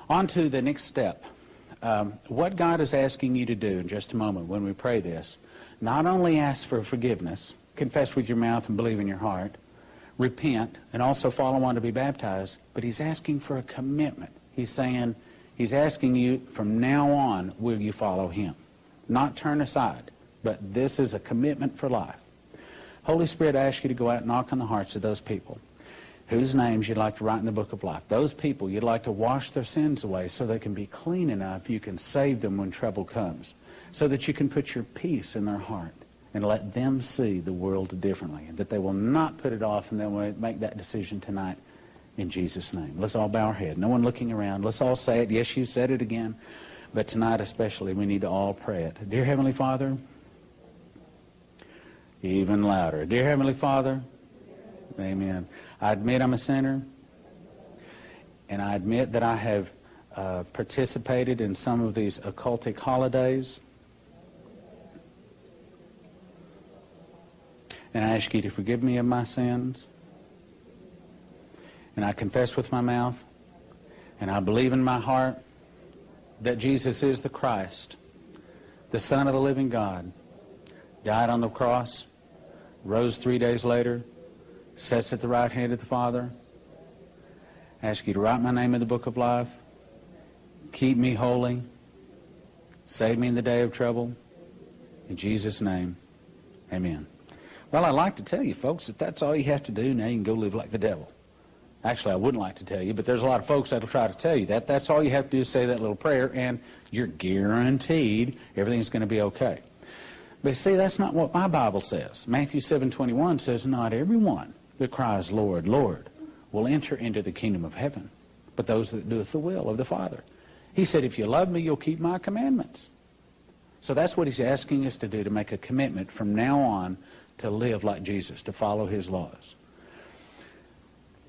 A: on to the next step. What God is asking you to do in just a moment when we pray this, not only ask for forgiveness, confess with your mouth and believe in your heart, repent, and also follow on to be baptized, but he's asking for a commitment. He's asking you from now on, will you follow him? Not turn aside, but this is a commitment for life. Holy Spirit, I ask you to go out and knock on the hearts of those people whose names you'd like to write in the book of life. Those people you'd like to wash their sins away so they can be clean enough you can save them when trouble comes, so that you can put your peace in their heart and let them see the world differently, and that they will not put it off, and they will make that decision tonight in Jesus' name. Let's all bow our head. No one looking around. Let's all say it. Yes, you said it again, but tonight especially we need to all pray it. Dear Heavenly Father, even louder. Dear Heavenly Father, amen. I admit I'm a sinner, and I admit that I have participated in some of these occultic holidays, and I ask you to forgive me of my sins, and I confess with my mouth, and I believe in my heart that Jesus is the Christ, the Son of the living God, died on the cross, rose 3 days later, sits at the right hand of the Father. I ask you to write my name in the book of life, keep me holy, save me in the day of trouble. In Jesus' name, amen. Well, I'd like to tell you, folks, that that's all you have to do. Now you can go live like the devil. Actually, I wouldn't like to tell you, but there's a lot of folks that'll try to tell you that. That's all you have to do is say that little prayer, and you're guaranteed everything's going to be okay. But see, that's not what my Bible says. Matthew 7:21 says, not everyone that cries, Lord, Lord, will enter into the kingdom of heaven, but those that doeth the will of the Father. He said, if you love me, you'll keep my commandments. So that's what he's asking us to do, to make a commitment from now on to live like Jesus, to follow his laws.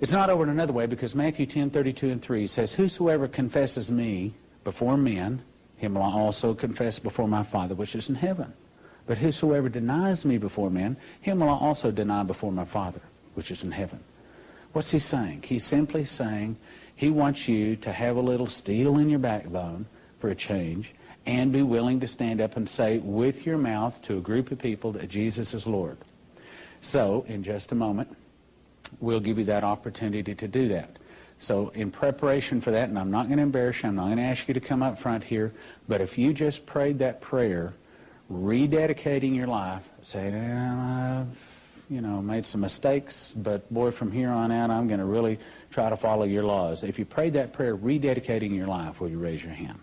A: It's not over in another way, because Matthew 10:32-3 says, whosoever confesses me before men, him will I also confess before my Father which is in heaven. But whosoever denies me before men, him will I also deny before my Father which is in heaven. What's he saying? He's simply saying he wants you to have a little steel in your backbone for a change, and be willing to stand up and say with your mouth to a group of people that Jesus is Lord. So, in just a moment, we'll give you that opportunity to do that. So in preparation for that, and I'm not going to embarrass you, I'm not going to ask you to come up front here, but if you just prayed that prayer, rededicating your life, saying, I've made some mistakes, but boy, from here on out, I'm going to really try to follow your laws. If you prayed that prayer, rededicating your life, will you raise your hand?